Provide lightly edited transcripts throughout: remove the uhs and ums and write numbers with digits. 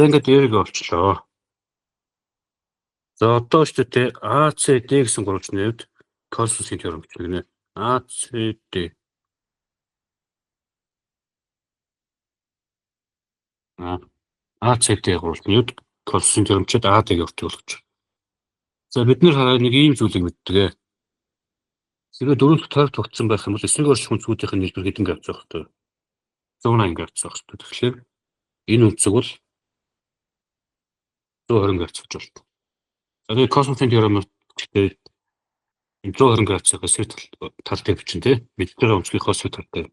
За ингээд дээрээ болчлоо. За одоо ч тэ АЦД гэсэн гурвалжны хувьд космосын теорем бичигнэ. АЦД. АЦД гурвалжны хувьд космосын теоремчид АД-г өртгүүлж. За бид нэр хараа нэг ийм зүйлийг мэддэг. Зэрэг дөрөв тойрог тогтсон байх юм бол эсрэг орших үнцгүүдийн нийлбэр хэдэн гавц байх вэ? 180 гавц байх шүү. Тэгэхээр энэ үнцэг бол 120 гавц гэж байна. За тэгээд космосын теорем гэхдээ 120 градусаас эсрэг тал дээр бичин тий. Мэддэг онцгийнхоо эсрэг тал дээр.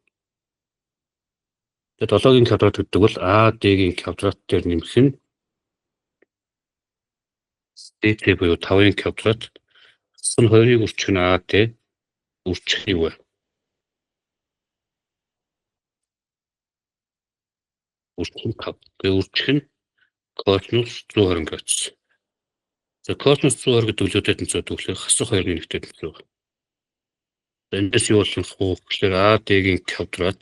Тэгээд 7-гийн квадрат гэдэг бол АД-гийн квадрат дээр нэмэх нь ДТ буюу 5-ын квадрат. Асар 2-ыг үржих нь АД үржих нь юу вэ? Үржих нь 5. Тэгээд үржих нь космос 120 градус. За космос 120 гэдэг үлдээ тэнцвэр төгөлөөр хасах 2-ны нэгтэй тэнцвэр. Эндээс юу болох вэ гэхээр АД-гийн квадрат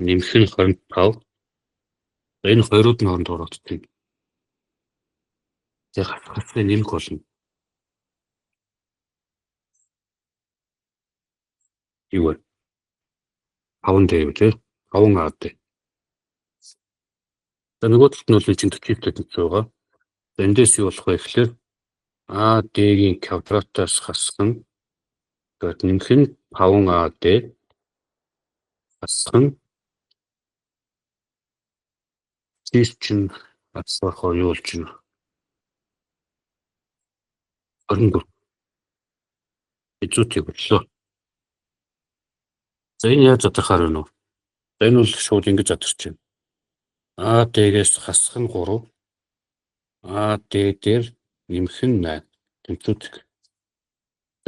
нэмэх нь 25. Энэ хоёрууд нь хооронд оролцдог. За хасахын нэмэх болно. Юу вэ? 5 дэв тий. 5 АД. За нөгөө талд нь бол чинь 40-тэй тэнцвэр байгаа. За эндээс юу болох вэ гэхээр АД-гийн квадратаас хасах нь тэгээд нэмэх нь 5 АД хасах нь чинь хасахаар юу болж байна? 24. Эзүүтэй боллоо. За энэ яаж задрахаар вэ? За энэ бол шууд ингэж задарч байна. АД-гээс хасах нь 3. АД дээр нэмэх нь 8. Тэнцвэр.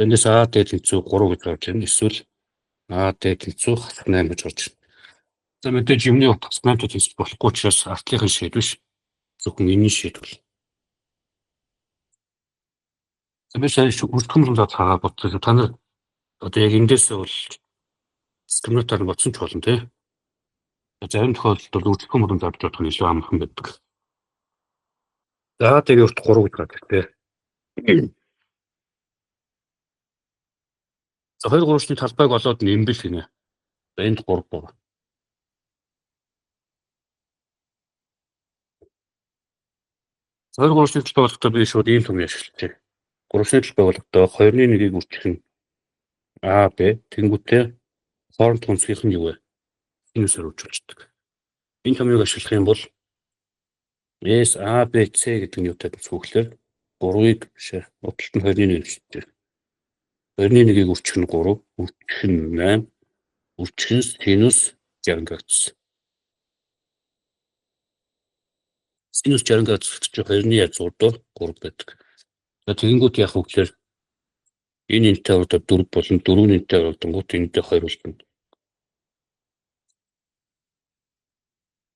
Эндээс АД тэнцвэр 3 гэж гарч ирнэ. Эсвэл АД тэнцвэр хасах 8 гэж гарч ирнэ. За мэдээж юмны утгаас 8 тэнцвэр болохгүй учраас артлынхын шийд биш. Зөвхөн энэний шийдвэр. За би сайн үрдгэн рүү цаагаа бодлоо. Та нар одоо яг эндээс бол дискриминатор бодсон ч болно тий. Зарим тохиолдолд бол үрдгэн мөрөнд зарж бодох нь илүү амархан байдаг. За тэгээд урт 3 гэж гардаг тий. За 2 3-ны талбайг олоод нэмбэл гинэ. За энд 3 байна. За 2 3-ны талбай болохдоо би шууд ийм том ашиглажээ. 3-ны талбай болохдоо 2-ны 1-ийг үржих нь АБ тэнгуүтэй хооронд онцгийнх нь юу вэ? Синус өрөвжүүлдэг. Энэ томыг ашиглах юм бол SABC гэдэг нь юутай тэнцвэрлэхээр 3-ыг бишээ. Уталт нь 2-ны 1 шүү. 2-ны 1-ийг үржих нь 3, үржих нь 8, үржих нь синус 60 градус. Синус 60 градус гэж 2-ны язгуурдаар 3 байдаг. За тэгэнгүүт яах вэ гэхээр энэ энэтэй одоо 4 болон 4-ний энэтэй болонгууд энэтэй 2 болно.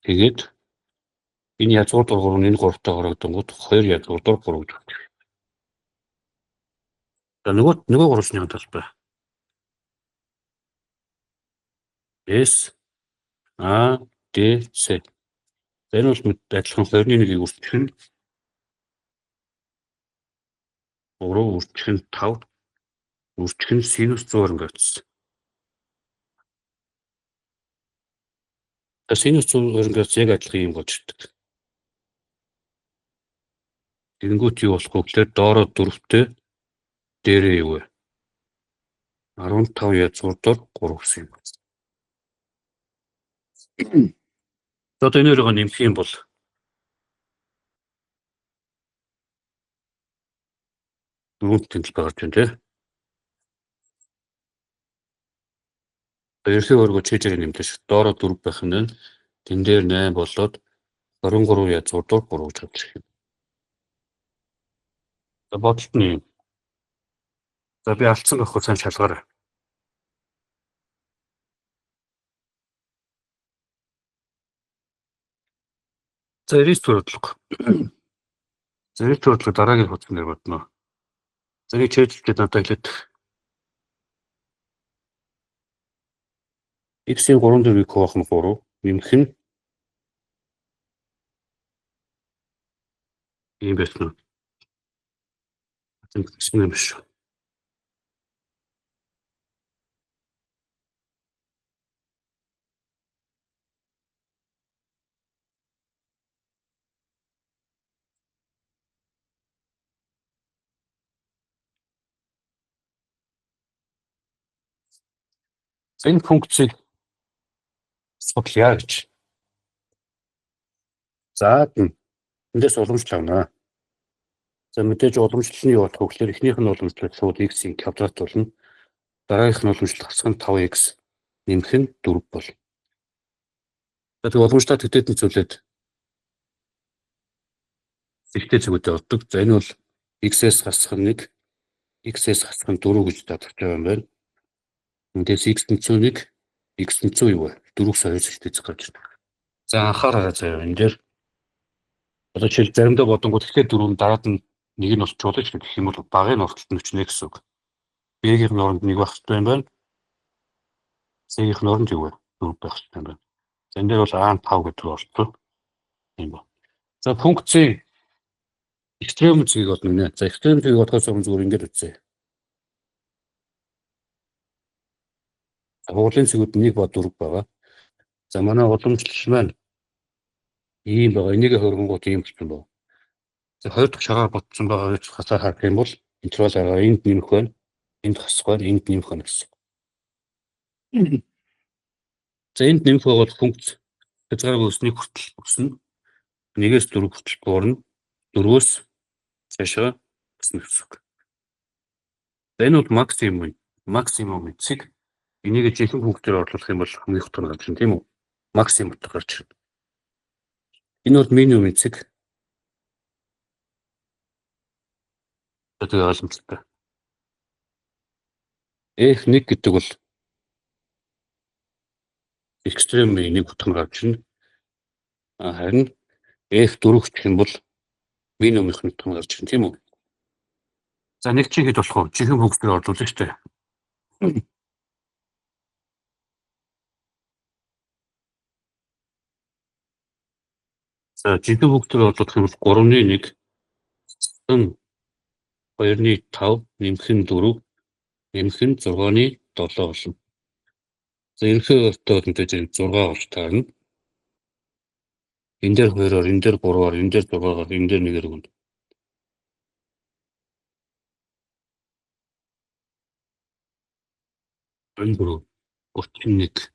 Тэгээд энэ язгуурдаар 3 энэ 3-тай хорогдонгууд 2 язгуурдаар 3 гэж байна. За нөгөө 3-ны талбай. S A D C. Энэ бол адилхан 2-ны 1-ийг үржих нь 3 үржих нь 5 үржих нь синус 120 градус. Синус 120 градус яг адилхан юм болж ирдэг. Тэгэнгүүт юу болох вэ гэхээр доороо 4-тэй дээрээ юу вэ? 15 язгуурдаар 3 гэсэн юм. Одоо энэ өрөөгөө нэмэх юм бол дөрөв тэнцэл гарч байна тий. Ерхий өргөө чэжээр нэмдэж доороо 4 байх нь тэн дээр 8 болоод 23 язгуурдаар 3 гэж гарч ирэх юм. За бодолт нь юм. За би алдсан байхгүй сайн шалгаарай. За 9 төрөлдлөг. За 9 төрөлдлөг дараагийн хугацаанд нэр бодно. За нэг чэжлэлтэй надад хэлээд X-ийн 3 дөрвийг хуваах нь 3, нэмэх нь Ийм байсан уу? Тэгсэн юм биш. Энэ функцийг судлая гэж. За эндээс уламжлал авна. За мэдээж уламжлал нь юу болох вэ гэхээр эхнийх нь уламжлал шууд x-ийн квадрат болно. Дараагийнх нь уламжлал хасах нь 5x нэмэх нь 4 бол. За тэг уламжлалаа тэгтээд нь зүйлээд ихтэй зүгтээ ордог. За энэ бол x-ээс хасах нь 1, x-ээс хасах нь 4 гэж тодорхойлж байгаа юм байна. Эндээс x тэнцүү 1, x тэнцүү юу вэ? 4-өөс 2 ихтэй зэрэг гарч ирдэг. За анхаараа заяа энэ дээр одоо жишээл заримдаа бодонгууд ихтэй 4 дараад нь нэг нь болчихвол ч гэх юм бол багын урталт нь өчнө гэсэн үг. B-ийн оронд 1 байх хэрэгтэй юм байна. C-ийн оронд юу вэ? 4 байх хэрэгтэй юм байна. За энэ дээр бол A нь 5 гэдэг орсон юм байна. За функцийн экстрем зүйг бодно нэ. За экстрем зүйг бодохоос өмнө зүгээр ингэж үзье. Хуулийн зүйд 1 ба 4 байгаа. За манай уламжлал маань ийм байгаа. Энийг хөрөнгөнд ийм болсон байна. За 2 дахь шагаар бодсон байгаа гэж хасаа харах юм бол интервал арга энд нэмэх байна. Энд хасах байна. Энд нэмэх байна гэсэн. За энд нэмэх байгаа функц хязгааргүй өснийг хүртэл өснө. 1-ээс 4 хүртэл буурна. 4-өөс цаашаа өснө гэсэн үг. За энэ бол максимум эцэг. Энийг жинхэнэ функцээр оруулах юм бол хамгийн их төр гарч ирнэ тийм үү? Максимум төр гарч ирнэ. Энэ бол минимум эцэг. Тэгээ ойлгомжтой. F1 гэдэг бол экстремийн нэг утга нь гарч ирнэ. Харин F4 гэх юм бол минимум их утга нь гарч ирнэ тийм үү? За нэг чинь хэд болох вэ? Жинхэнэ функцээр оруулах шүү дээ. За жинхэнэ функцээр оруулах юм бол 3-1 2-ны 5 нэмэх нь 4 нэмэх нь 6-ны 7 болно. За ерөнхий өртөө мэдээж 6 болж таарна. Энэ дээр 2-оор, энэ дээр 3-оор, энэ дээр 6-оор, энэ дээр 1-ээр өгнө. Энэ 4 31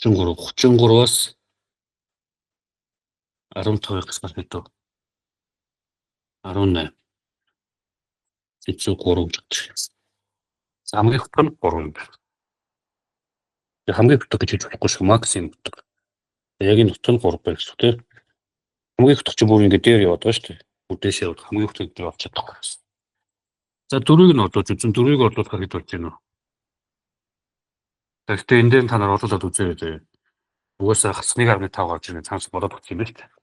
33-аас 15-ыг гасгах гэдэг. 18 3 гэж. Хамгийн хутга нь 3 юм байна. Хамгийн хутга гэж хэлж болохгүй шүү. Максимум хутга. Яг энэ хутга нь 3 байх шүү тийм. Хамгийн хутга ч бүр ингэ дээр яваад байгаа шүү дээ. Үдээшээ яваад хамгийн хутга дээр авч чадахгүй гэсэн. За 4-ыг нь оруулж үзэн 4-ыг оруулах хэд болж байна вэ? Тэгэхдээ энэ дээр та нар оруулаад үзээрэй. Угаасаа хасхныг 1.5 гарч ирнэ цаанаас бодоод өгч юм байна шүү дээ.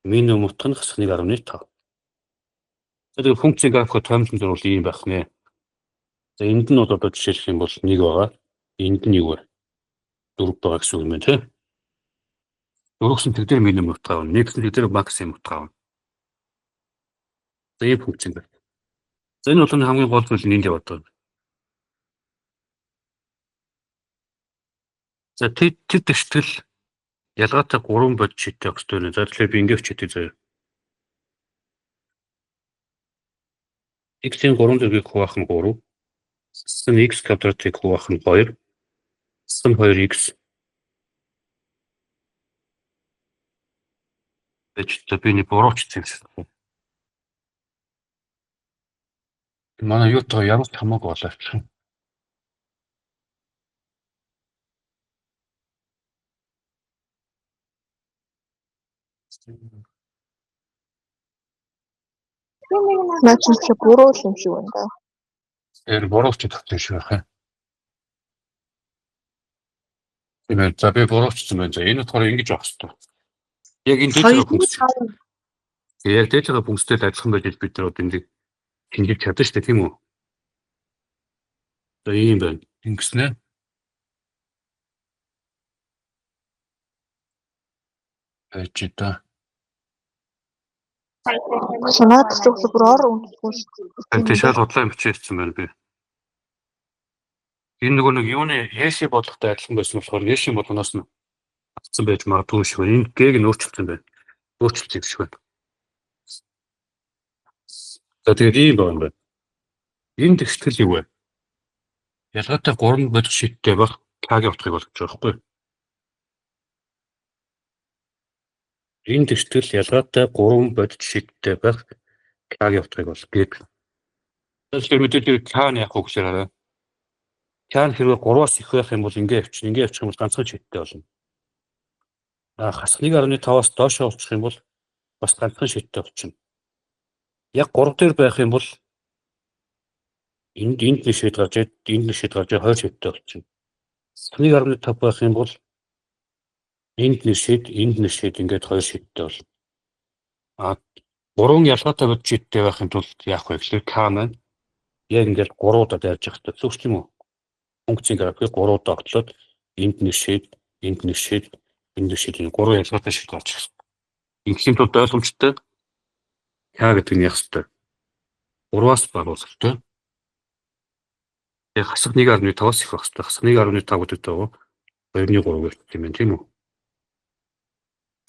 Минимум утга нь хасхныг 1.5. Тэгэхээр функцийн графикод томилсон зүйл ийм байх нэ. За энд нь бол одоо жишээлх юм бол 1 байгаа. Энд нь юу вэ? 4 байгаа гэсэн үг юм байна тийм. 4-сөн тэг дээр минимум утга авна. 1-сэн тэг дээр максимум утга авна. За ийм функц юм байна. За энэ бол хамгийн гол зүйл нь энд яваад байна. За тэд тэгштэл ялгаатай 3 бод шийдэх хэрэгтэй байна. За тэгэхээр би ингэ өчтэй заяа. X-ийн 3 зэргийг хуваах нь 3. Систем x квадратыг хуваах нь 2. Систем 2x. Эцэг би нэг бурууч хэлсэн. Манай юутаа ямар ч хамаагүй болооч. Наачиж буруу юм шиг байна да. Тэр бурууч тавьсан шиг байна. Тэгээд за би буруучсан байна. За энэ болохоор ингэж авах хэрэгтэй. Яг энэ дээд функц. Яг дээд функцтэй адилхан байж бид нар энийг шинжиж чадсан шүү дээ тийм үү? За ийм байна. Ингэснэ. Ачита. Санаад ч зөвхөн бүр ор унтгүй шүү. Тийшээ бодлоо бичээсэн байна би. Энэ нэг юуны Яши бодлоготой адилхан байсан болохоор Яши болгоноос нь авсан байж магадгүй шүү. Энэ гийг нь өөрчилсөн байна. Өөрчилсөн юм шиг байна. За тэгээд ийм байна. Энэ тэгштгэл юу вэ? Ялгаатай 3 бодит шийдтэй байх К-гийн утгыг болгож байгаа байхгүй юу? Энэ тэгштгэл ялгаатай 3 бодит шийдтэй байх К-гийн утгыг бол гээд. Тэгэхээр мэдээж К-ны яг үг гэхээр К нь хэрвээ 3-аас их байх юм бол ингээ явчих юм бол ганцхан шийдтэй болно. Хас 1.5-аас доошоо болчих юм бол бас ганцхан шийдтэй болчихно. Яг 3 дээр байх юм бол энд нэг шийд гарч ирээд энд нэг шийд гарч ирээд 2 шийдтэй болчихно. 1.5 байх юм бол энд нэг шийд ингээд 2 шийдтэй болно. 3 ялгаатай бод шийдтэй байхын тулд яах вэ гэхээр К маань яг ингээд 3 удаа дайрж явах хэрэгтэй. Зөвхөн юм уу? Функцийн график 3 удаа отлоод энд нэг шийд, энд нэг шийд, энд нэг шийд 3 ялгаатай шийд гарч ирэх. Инхийн тулд ойлгомжтой К гэдэг нь яах хэрэгтэй? 3-аас бага болох хэрэгтэй. Яг хасах 1.5-аас их байх хэрэгтэй. Хасах 1.5 гэдэг доо 2.3 гэх юм байна тийм үү?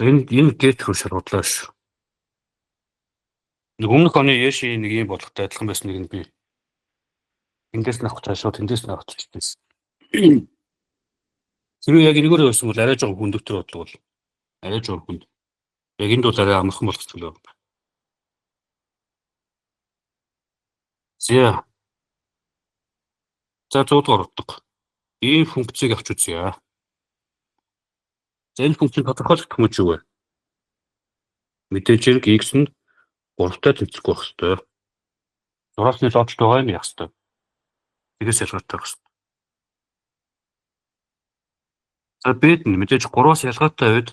Энэ гет хөр шалгуурлаа шүү. Өмнөх оны Яши нэг юм болгохтой адилхан байсан нэг нь би эндээс нь авах цаашаа тэндээс нь авах чийсэн. Хэрвээ яг энэгээр байсан бол арай жоо хүндөвтөр бодлого бол арай жоо хүнд. Яг энд бол арай амархан болох зүйл байна. За 100 дугаар утга. Ийм функцийг авч үзье. За энэ функцийг тодорхойлох хүмүүс юу вэ? Мэдээж хэрэг x нь 3-тай тэнцэхгүй байх хэрэгтэй. 6-ны лоцтой байгаа юм яах хэрэгтэй. Тэгээс ялгаатай байх хэрэгтэй. За бид мэдээж 3-аас ялгаатай үед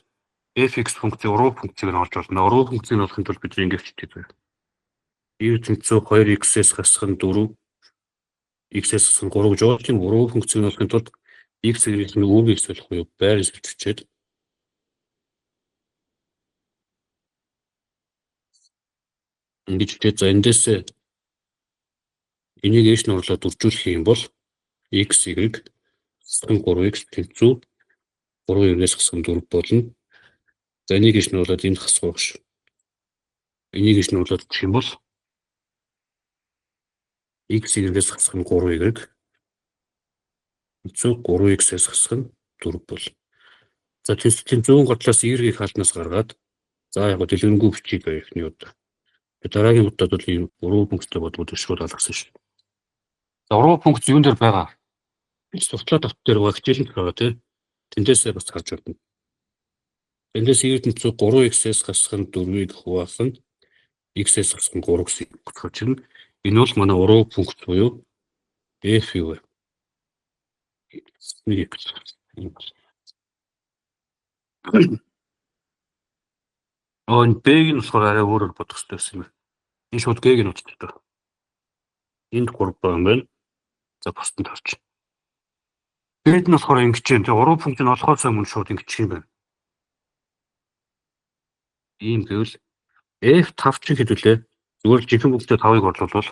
fx функцийн уруу функцийг нь олж болно. Уруу функцийг нь олохын тулд бид ингэж хийдэг. y тэнцүү 2x-ээс хасах нь 4 x-ээс хасах нь 3 гэж болж энэ уруу функцийг нь олохын тулд x-ийг нь өвөг x болох уу? Байр илчилчээд ингэж хэлээд за эндээс энийг ээш нь орлоод үржүүлэх юм бол x y хасах нь 3x тэнцүү 3y-ээс хасах нь 4 болно. За энийг ээш нь орлоод энд хасах багш. Энийг ээш нь орлоод гэх юм бол x y-ээс хасах нь 3y тэнцүү 3x-ээс хасах нь 4 болно. За тэнцүүн готлоос y-ийг хаалтнаас гаргаад за яг дэлгэрэнгүй бичиж байгаа ихний удаа. Дараагийн удаад бол ийм уруу функцтэй бодвол төшгөл алгасан шүү. За уруу функц юун дээр байгаа? Суртлаа давт дээр байгаа хичээлэнд байгаа тийм. Тэндээсээ бас гарч ирнэ. Эндээс y тэнцүү 3x-ээс хасах нь 4-ийг хуваах нь x-ээс хасах нь 3 гэсэн үг болж байна. Энэ бол манай уруу функц буюу f юу вэ? Энэ b-г нь болохоор арай өөрөөр бодох хэрэгтэй байсан юм. Энэ шууд g-г нь утгатай. Энд 3 байгаа юм байна. За бусдад харч. B-д нь болохоор ингэж юм. Тэгээ уруу функц нь олохоос өмнө шууд ингэж юм байна. Ийм гэвэл f5 ч хэдүүлээ. Зүгээр жинхэнэ функцтэй 5-ыг орлуулвал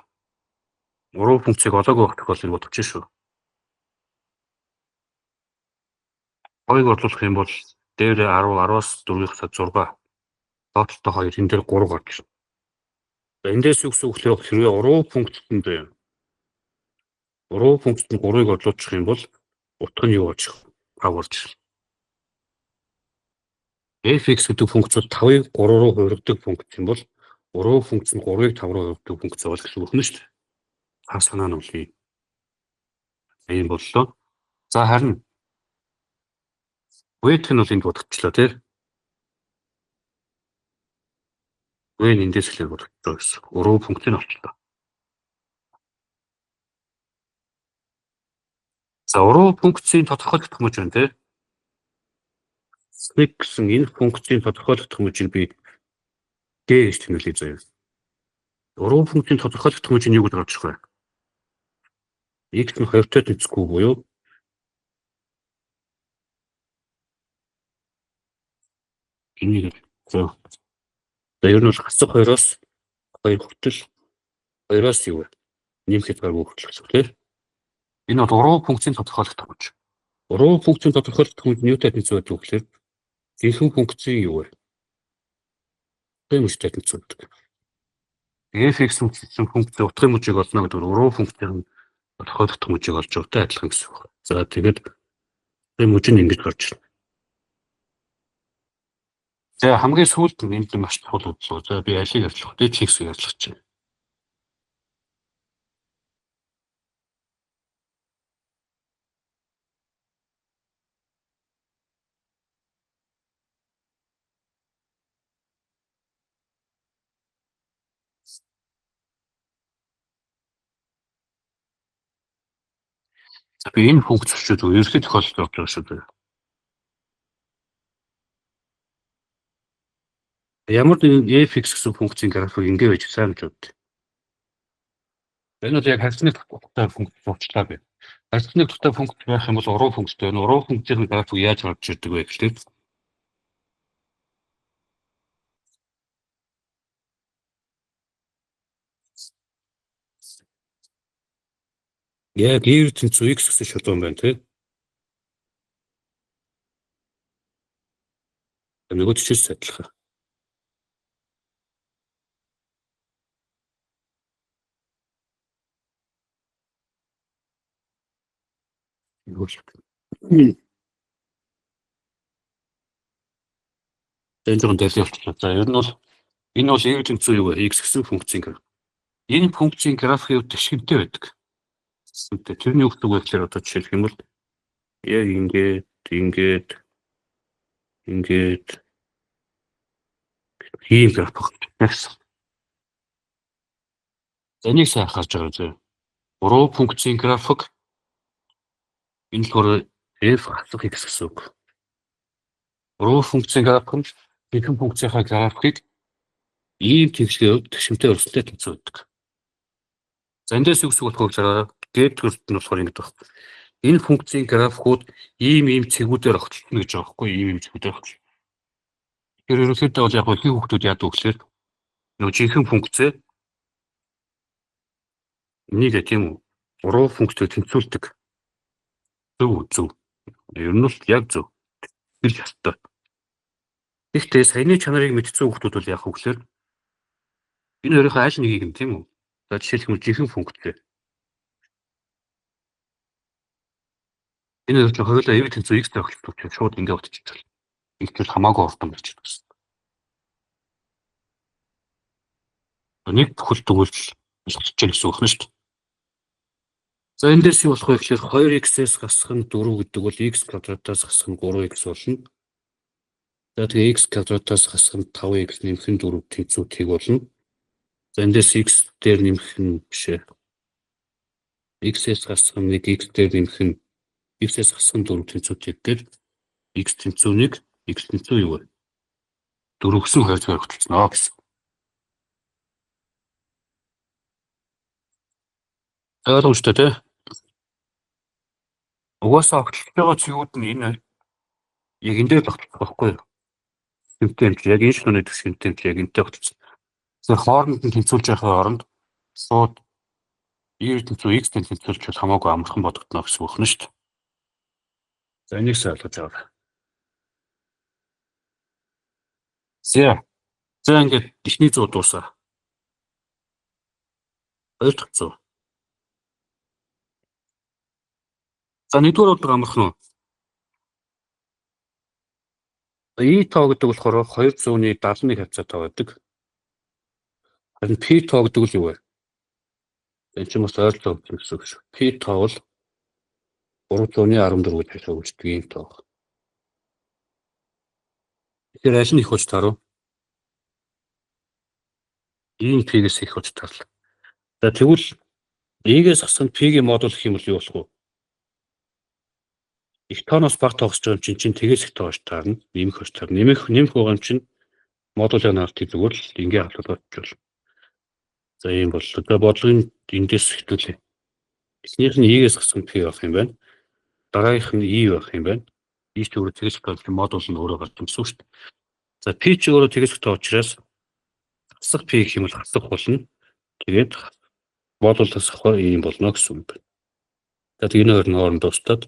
уруу функцийг олоогүй байх тохиолдлыг бодож шүү. 2-ыг орлуулах юм бол дээр 10, 10-аас 4-ийг хасаад 6. Тооцолтой 2, энэ дээр 3 гарч ирнэ. Эндээс юу гэсэн үг вэ? Хэрвээ уруу функцэнд 3-ыг орлуулчих юм бол утга нь юу болж их? 5 болж ирнэ. fx гэдэг функц бол 5-ыг 3 руу хувиргадаг функц юм бол уруу функц нь 3-ыг 5 руу хувиргадаг функц бол гэсэн үг нь шүү дээ. Та санаа нь бол ийм боллоо. За харин weight нь бол энд бодогчлоо тийм. Weight эндээс хэлээд бодогчлоо гэсэн. Уруу функцийг олчлоо. За уруу функцийн тодорхойлох хүмүүс байна тийм. Нэг гэсэн энэ функцийн тодорхойлох хүмүүс би g гэж тэмдэглэе заяа. Уруу функцийн тодорхойлох хүмүүс юу гэж гарч ирэх вэ? X нь 2-той тэнцэхгүй буюу Энийг за ер нь бол хасах 2-оос 2 хүртэл 2-оос юу вэ? Нэмэхэд гаргүй хүртэл гэсэн үг тийм. Энэ бол уруу функцийн тодорхойлох томч. Уруу функцийн тодорхойлох томч нь юутай тэнцвэр байдаг вэ гэхээр жинхэнэ функцийн юу вэ? Тэмцтэй тэнцвэр байдаг. f(x) функц утгын мужийг олно гэдэг нь уруу функцийн тодорхойлох томчийг олж байгаатай адилхан гэсэн үг. За тэгээд энэ мужийг ингэж гарч ирнэ. За хамгийн сүүлд нь энд маш чухал бодлоо. За би алийг ажиллах вэ? X-ийг ажиллах чинь. За би энэ функц өчөөд ерөнхий тохиолдолд орж байгаа шүү дээ. Ямар нэгэн f(x) гэсэн функцийн график ингэ байж сайн гэж бод. Энэ бол яг харьцны тухтай функц уучлаа би. Харьцны тухтай функц байх юм бол уруу функцтэй байна. Уруу функцийн график яаж гарч ирдэг вэ гэхлээр яг y тэнцүү x гэсэн шалгуун байна тийм. Нөгөө төчөөс адилхан. Энэ зөвхөн дэлгэрүүлж. За ер нь бол энэ бол y тэнцүү юу вэ? X гэсэн функцийн график. Энэ функцийн график төшгөнтэй байдаг. Тэрний үг вэ гэхээр одоо жишээлх юм бол яг ингээд ийм график гэсэн. Энийг сайн харж байгаа зөө. Уруу функцийн график энэ болохоор f хасах x гэсэн үг. Уруу функцийн график нь жинхэнэ функцийнхаа графикийг ийм тэгшмтэй өрсөлдөж тэнцвэрдэг. За эндээс юу гэсэн үг болохоор гэдэг нь болохоор ингэж байна. Энэ функцийн графикууд ийм цэгүүдээр огтлно гэж байгаа байхгүй ийм цэгүүдээр огтлно. Тэгэхээр ерөнхийдөө бол яг хин хүүхдүүд яадаг вэ гэхээр нөгөө жинхэнэ функцээ энийг тийм үү уруу функцтэй тэнцвэрдэг. Зөв. Ер нь л яг зөв. Хэлж хастай. Гэхдээ саяны чанарыг мэдсэн хүүхдүүд бол яах вэ гэхээр энэ өөрийнхөө аль нэгийг нь тийм үү. За жишээлбэл жинхэнэ функцтэй. Энэ зөвхөн хоёулаа y тэнцүү x тохиолддог учраас шууд ингэ утчихлаа. Ихтэл хамаагүй хурдан байж байгаа. Нэг бүхэл төгөлж болчихж гэсэн үг байна шүү дээ. За эндээс юу болох вэ гэхээр 2x-ээс гасах нь 4 гэдэг бол x квадратаас гасах нь 3x болно. За тэгээ x квадратаас гасах нь 5x нэмэх нь 4 тэнцвүүтийг болно. За эндээс x дээр нэмэх нь бишээ. X-ээс гасах нь 1 x дээр нэмэх нь x-ээс гасах нь 4 тэнцвүүтийг дээр x тэнцвүүнийг x тэнцүү юу вэ? 4 гэсэн хоёроор хөтөлснөө гэсэн. Ойлгомжтой тий? Угаасаа огтлж байгаа цэгүүд нь энэ яг энэ дээр тогтчих байхгүй юу? Тэмтэмч яг энэ шөнөний тэмтэмч яг энтэй тогтчих. Тэгэхээр хооронд нь тэнцүүлж байхын оронд шууд y тэнцүү x тэнцүүлж бол хамаагүй амархан бодогдно гэсэн үг байна шүү дээ. За энийг сайн ойлгож байгаа. За ингээд эхний 100 дуусаа. Хоёр дахь 100. За нэгдүгээр бодлого амархан уу? И тоо гэдэг болохоор 200-ны 71 хавцаатай байдаг. Харин P тоо гэдэг нь юу вэ? Энэ чинь бас ойролцоо гэсэн үг шүү. P тоо бол 314 гэж хэлдэг ийм тоо. Тэгэхээр аль нь их болж таарав? Ийм P-гээс их болж таарлаа. За тэгвэл E-гээс гасах нь P-гийн модуль гэх юм бол юу болох вэ? Их тооноос бага тоогсож байгаа юм чинь тэгээс их тоож таарна. Нэмэх болж таарна. Нэмэх байгаа юм чинь модулийн нарт зүгээр л ингээ халуулж болно. За ийм боллоо. Тэгээ бодлогын эндээс хэвтүүлээ. Эхнийх нь E-гээс гасах нь P байх юм байна. Дараагийнх нь E байх юм байна. E ч зүгээр тэгээс тоож модуль нь өөрөө гарч ирсэн шүү дээ. За p чи өөрөө тэгээс учраас хасах p гэх юм бол хасах болно. Тэгээд модуль тасах ийм болно гэсэн үг байна. Тэгээд энэ хоёр нь хоорондоо тусдаад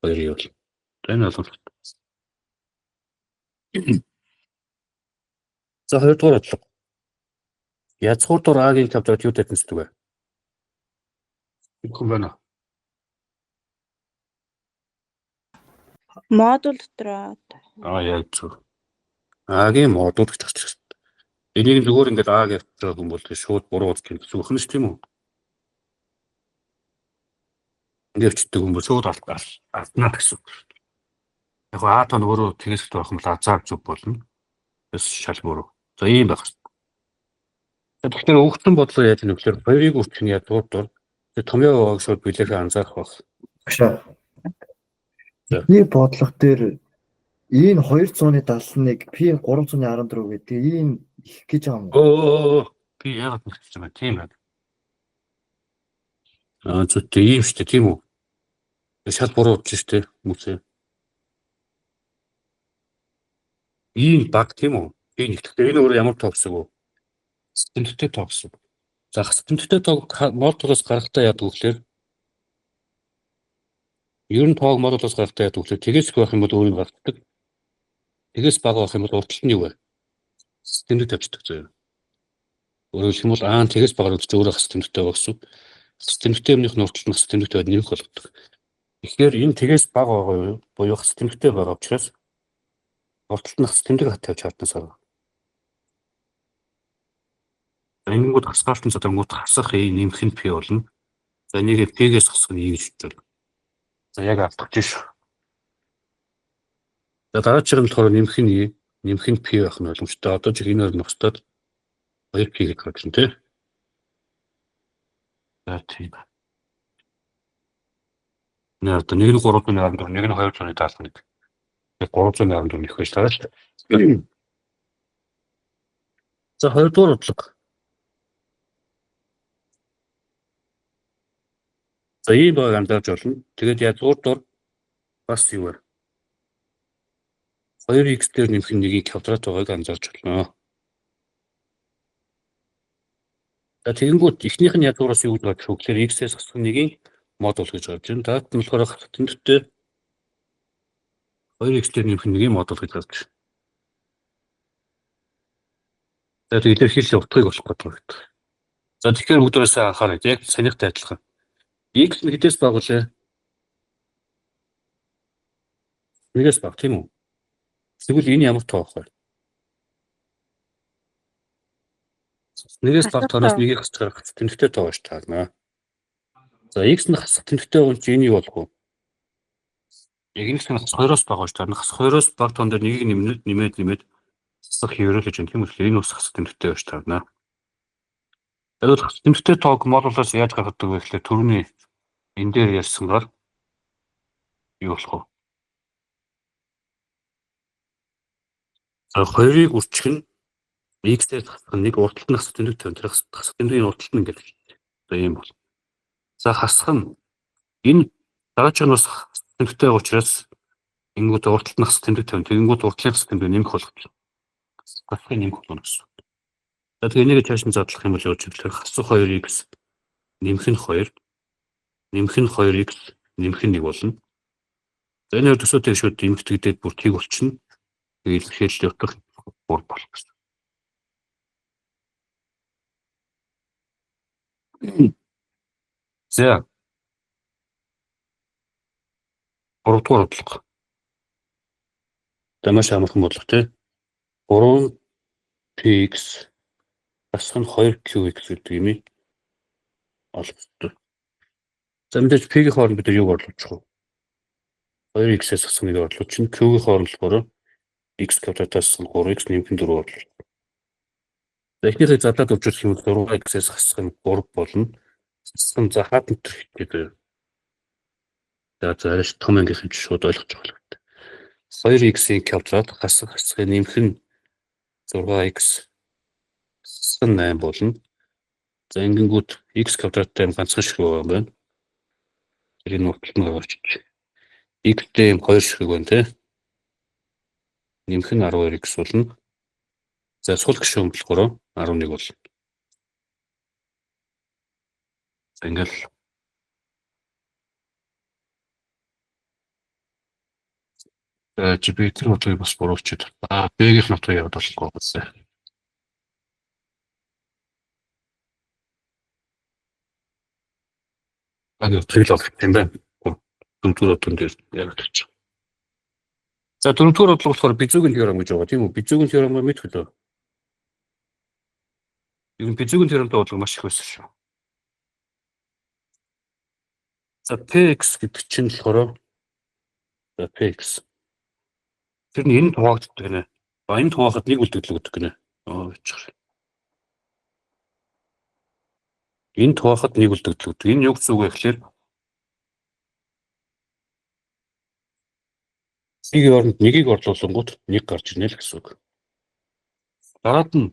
2 явуул. Энэ бол за 2 дугаар бодлого. Язгуурдуур А-гийн квадрат юу татнасдаг вэ? Юу байна? Модуль дотроо. Яг зөв. А-гийн модуль гэж гарч ирсэн. Энийг зүгээр ингээд А гэж байгаа юм бол шууд буруу үзэх юм зүгх нь ш тийм үү? Ингээд чдэг юм бол шууд алдна гэсэн. Яг А тон өөрөө тэгээс байх юм бол азар зүг болно. Тэс шал буруу. За ийм байх. Тэгэхээр өгсөн бодлого яаж нөхлөөр 2-ыг үрчин язгуурдуур томьёо байгааг шууд билээхээ анзаарах байх. Бидний бодлого дээр энэ 271 P 314 гэдэг ийм их гэж байгаа юм. Би яагаад мэдчихэж байгаа тийм ээ. Зөв ийм шүү дээ тийм үү? Шал буруу утж шүү дээ хүмүүсээ. Ийм баг тийм үү? Энэ өөр ямар тоо гэсэн үг вэ? Сэтгэмжтэй тоо гэсэн. За сэтгэмжтэй тоог модулоос гаргахтаа яадаг вөхлөөр ер нь тоог модулоос гаргахтаа яадаг вөхлөөр тэгээс байх юм бол өөрийг гаргадаг. Тэгээс бага байх юм бол урталт нь юу вэ? Сэтгэмжтэй тавьчихдаг зөө. Өөрөөр хэлбэл Аа тэгээс багаар үзэж өөрөө сэтгэмжтэй байгаа гэсэн. Сэтгэмжтэй юмных нь урталт нь сэтгэмжтэй байд нэмэх болгодог. Тэгэхээр энэ тэгээс бага байгаа буюу сэтгэмжтэй байгаа учраас урталт нь сэтгэмжтэй тавьж хатнаас байгаа. Энгүүд хасгаалтын задангууд хасах нэмэх нь P болно. За энийг P-гээс хасах нь E гэж боддог. За яг алдах гэж. За дараагийн нь болохоор нэмэх нь E, нэмэх нь P байх нь боломжтой. Одоо жиг энэ хоёр нь хостоод 2P гэж бодсон тий. За тийм. Нэг нь 384, нэг нь 271. Яг 384 нэх байж таараа шүү дээ. За 2 дугаар бодлого. За ийм байгааг анзаарч болно. Тэгээд язгуурдуур бас юу вэ? 2x дээр нэмэх нь 1-ийн квадрат байгааг анзаарч болно. За тэгэнгүүт эхнийх нь язгуураас юу гэж бодох вэ? Тэгэхээр x-ээс хасах 1-ийн модуль гэж гарч ирнэ. Даад нь болохоор хатанттай 2x дээр нэмэх нь 1-ийн модуль гэж гарч ирнэ. За тэгээд илэрхийлэл утгыг болох гэдэг. За тэгэхээр бүгдээрээ анхаарай. Яг санийхтай адилхан. X нь хэдээс бага вэ? 1-ээс бага тийм үү? Тэгвэл энэ ямар тоо вэ? 1-ээс бага тооноос 1-ийг хасч гарах тэнхтэй тоо гэж таарна. За X нь хасах тэнхтэй бол энэ юу болох вэ? X нь хасах 2-оос бага гэж таарна. Хасах 2-оос бага тоон дээр 1-ийг нэмээд хасах хөврөл гэж юм. Тэгэхээр энэ ус хасах тэнхтэй гэж таарна. Тэгээд хасах тэнхтэй тоог модулоос яаж гаргадаг вэ гэхээр түрүүний энэ дээр ярьсангаар юу болох вэ? За 2-ыг үрчих нь X-ээр хасах нэг урталт нь хасах тэнэг тавьж хасах тэнэгийн урталт нь гэдэг. За ийм бол. За хасах нь энэ дараагийн бас тэнэгтэй учраас ингүүд урталт нь хасах тэнэг тавьж тэгэнгүүт уртлын хасах тэнэг нэмэх болгочих. Хасахыг нэмэх болно гэсэн. За тэгээ энийг цааш нь задлах юм бол явж ирлээ. Хасах 2x нэмэх нь 2 нэмэх нь 2x нэмэх нь 1 болно. За энэ төсөөтэй шууд нэмэгдээд бүр тийг болчихно. Тэгээд илэрхийлэл явах бүр болох гэсэн. За 3 дугаар бодлого. Маш амархан бодлого тий. 3px хасах нь 2qx гэдэг юм олгодог. За мэдээж p-ийн хооронд бид юуг орлуулчих вэ? 2x-ээс хасах нэг орлуулж чинь q-ийн хооронд болохоор x квадратаас 3x нэмэх нь 4 орлуулж. За эхнийхээ задлаад өгч юм бол 3x-ээс хасах нь 3 болно. Хасах нь за хаад метр гэдэг. За арайш том ангийнхан шууд ойлгож байгаа л. 2x-ийн квадрат хасахыг нэмэх нь 6x хасах нь 8 болно. За ингэнгүүт x квадраттай ганцхан шиг байгаа юм байна. Тэр энэ урталт нь гарч ич. X-тэй 2 шиг байна тий. нэмэх нь 12x болно. За сул гишүүн болохоор 11 болно. За ингээл GPT нотыг бас буруучид. B-ийн нотыг яваад болохгүй байна. Тэгэл болох юм байна. Дөрөвдүгээр бодлого дээр яригдчих. За дөрөвдүгээр бодлого болохоор Bizug-ын теорем гэж байгаа тийм үү? Bizug-ын теорем мэд хөлөө. Юу Bizug-ын теоремтэй бодлого маш их байсан шүү. За Px гэдэг чинь болохоор за Px. Тэр нь энэ хуваагддаг гинэ. Энэ хуваахад нэг үлдэгдэл өгдөг гинэ. Чиг. Энэ хуваахад нэг үлдэгдэл өгдөг. Энэ юу гэсэн үг вэ гэхээр нэг оронд нэгийг орлуулангууд нэг гарч ирнэ л гэсэн үг. Дараад нь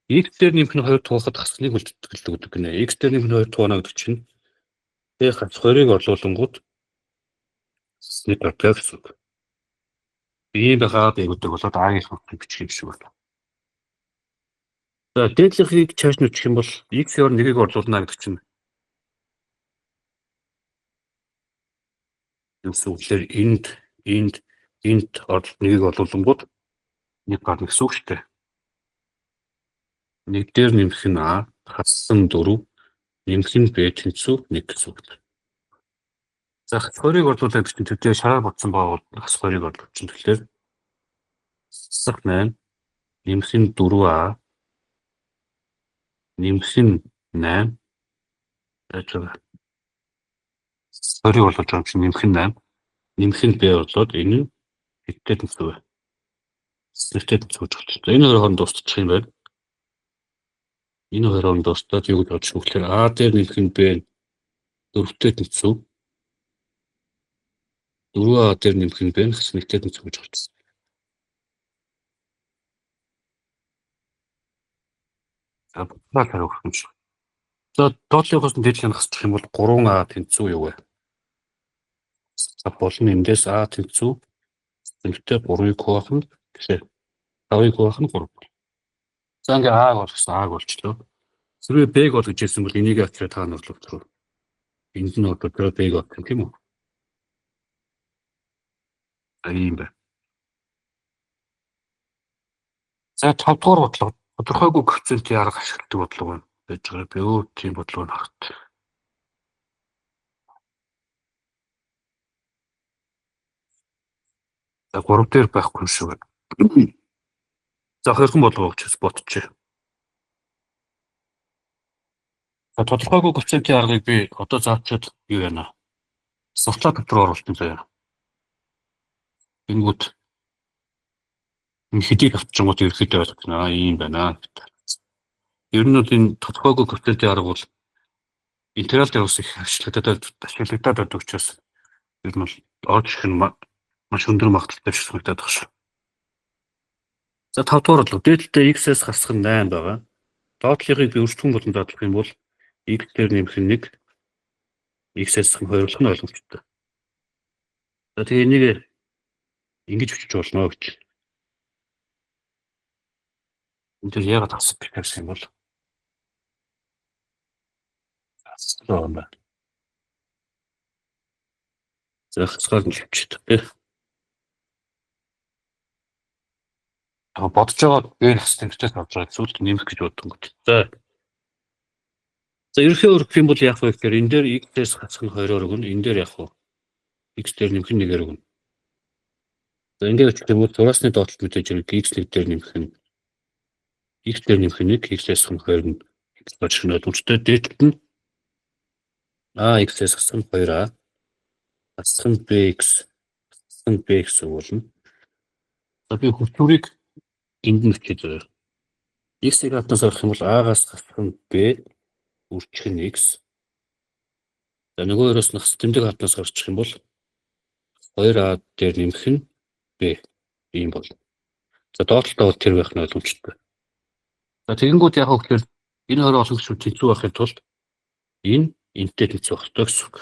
x дээр нэмэх нь 2 хуваахад хасхныг үлдэгдэл өгдөг гинэ. X дээр нэмэх нь 2 хуваана гэдэг чинь тэг хас 2-ыг орлуулангууд нэг гардаг гэсэн үг. Ийм байгаа байгуулдаг болоод А-гийн хэмжээ бичих юм шиг байна. За дээдлэхийг чааш нь үчих юм бол x-ээр нэгийг орлуулна гэдэг чинь юусүгээр энд нэгийг орлуулангууд нэг гарна гэсэн үг шүү дээ. Нэг дээр нэмэх нь А, хассан 4, нэмэх нь Б тэнцүү 1 гэсэн үг. За хас 2-ыг орлуулаад гэж төдөө шараар бодсон байгаа бол хас 2-ыг орлуулчихсан тэгэхээр хасах 8, нэмэх нь 4А, нэмэх нь 8. Яаж вэ? 2-ыг орлуулж байгаа юм чинь нэмэх нь 8, нэмэх нь Б орлоод энэ нь хэдтэй тэнцүү вэ? Хэдтэй тэнцүү гэж болчихсон. Энэ хоёр хооронд дуусчих юм байна. Энэ хоёр хооронд дуустаад юу гэж бодож байгаа вэ гэхээр А дээр нэмэх нь Б 4-тэй тэнцүү. 4А дээр нэмэх нь Б хэс 1-тэй тэнцүү гэж болчихсон. За баал харах юм шиг. За доотлогоос нь дээдлийг хасчих юм бол 3А тэнцүү юу вэ? За болно эндээс А тэнцүү зэнтэй 3-ыг хуваах нь тэгэхээр 5-ыг хуваах нь 3. За ингээ А болгосон А болчлоо. Хэрвээ Б-г бол гэж хэлсэн бол энийг авчраа та нар орлуулах. Энд нь одоо Б-г авах юм тийм үү? Ийм байна. За 5 дугаар бодлого тодорхойгүй коэффициентийн арга ашигладаг бодлого байна. Байж байгаа би өөр тийм бодлого харагд. За 3 дээр байхгүй юм шиг байна. За хоёрхан бодлого гэж бодчих. За тодорхойгүй коэффициентийн аргыг би одоо заачаад юу яана? Сурталчилгаа дотор оруулсан заяа. Тэнгүүд хэдийг авчиргууд ерөөхдөө ойлгоно. Ийм байна. Ер нь энэ тодорхойгүй коэффициентийн арга бол интеграл дээр ус их ашиглагдаад байдаг учраас ер нь бол орж ирэх нь маш өндөр магадaltaй санагдаад байна шүү. За 5 дугаар бодлого дээдлэлтэй x-ээс хасах нь 8 байгаа. Доотлогыг би өрсөлдөн болон дадлах юм бол x дээр нэмэх нь 1, x-ээс хасах нь 2 болох нь ойлгомжтой. За тэгээ энийг ингэж өчөж болно гэж. Энд яг тасах гэсэн юм бол асуулт. За хасгаар нь хөвчтэй. Бодож байгаа гээр хас тэмцээс авч байгаа зүйлд нэмэх гэж бодсон гэж. За ерөнхий өргөх юм бол яах вэ гэхээр энэ дээр x-ээс хасах нь 2-оор өгнө. Энэ дээр яах вэ? X дээр нэмэх нь 1-ээр өгнө. За ингээд үчих юм бол зураасны доотлолт мэдээж хэрэг x1 дээр нэмэх нь x дээр нэмэх нь 1, x-ээс хасах нь 2 нь x болж ирнэ. Үчтэй дээдлэлт нь а x-ээс хасах нь 2a, хасах нь bx болно. За би хөвчүүрийг энд нь өчөж байгаа. X-ийг хатнаас авах юм бол a-гаас хасах нь b, үржих нь x. За нөгөө хоёроос нь хас тэмдэг хатнаас гарчих юм бол 2a дээр нэмэх нь b ийм бол. За доотлолтоо тэр байх нь ойлгомжтой. За тэгэнгүүт яг хөөхлөөр энэ хоёр олон гишүүд тэнцүү байхын тулд энэ энтэй тэнцүү байх гэсэн үг.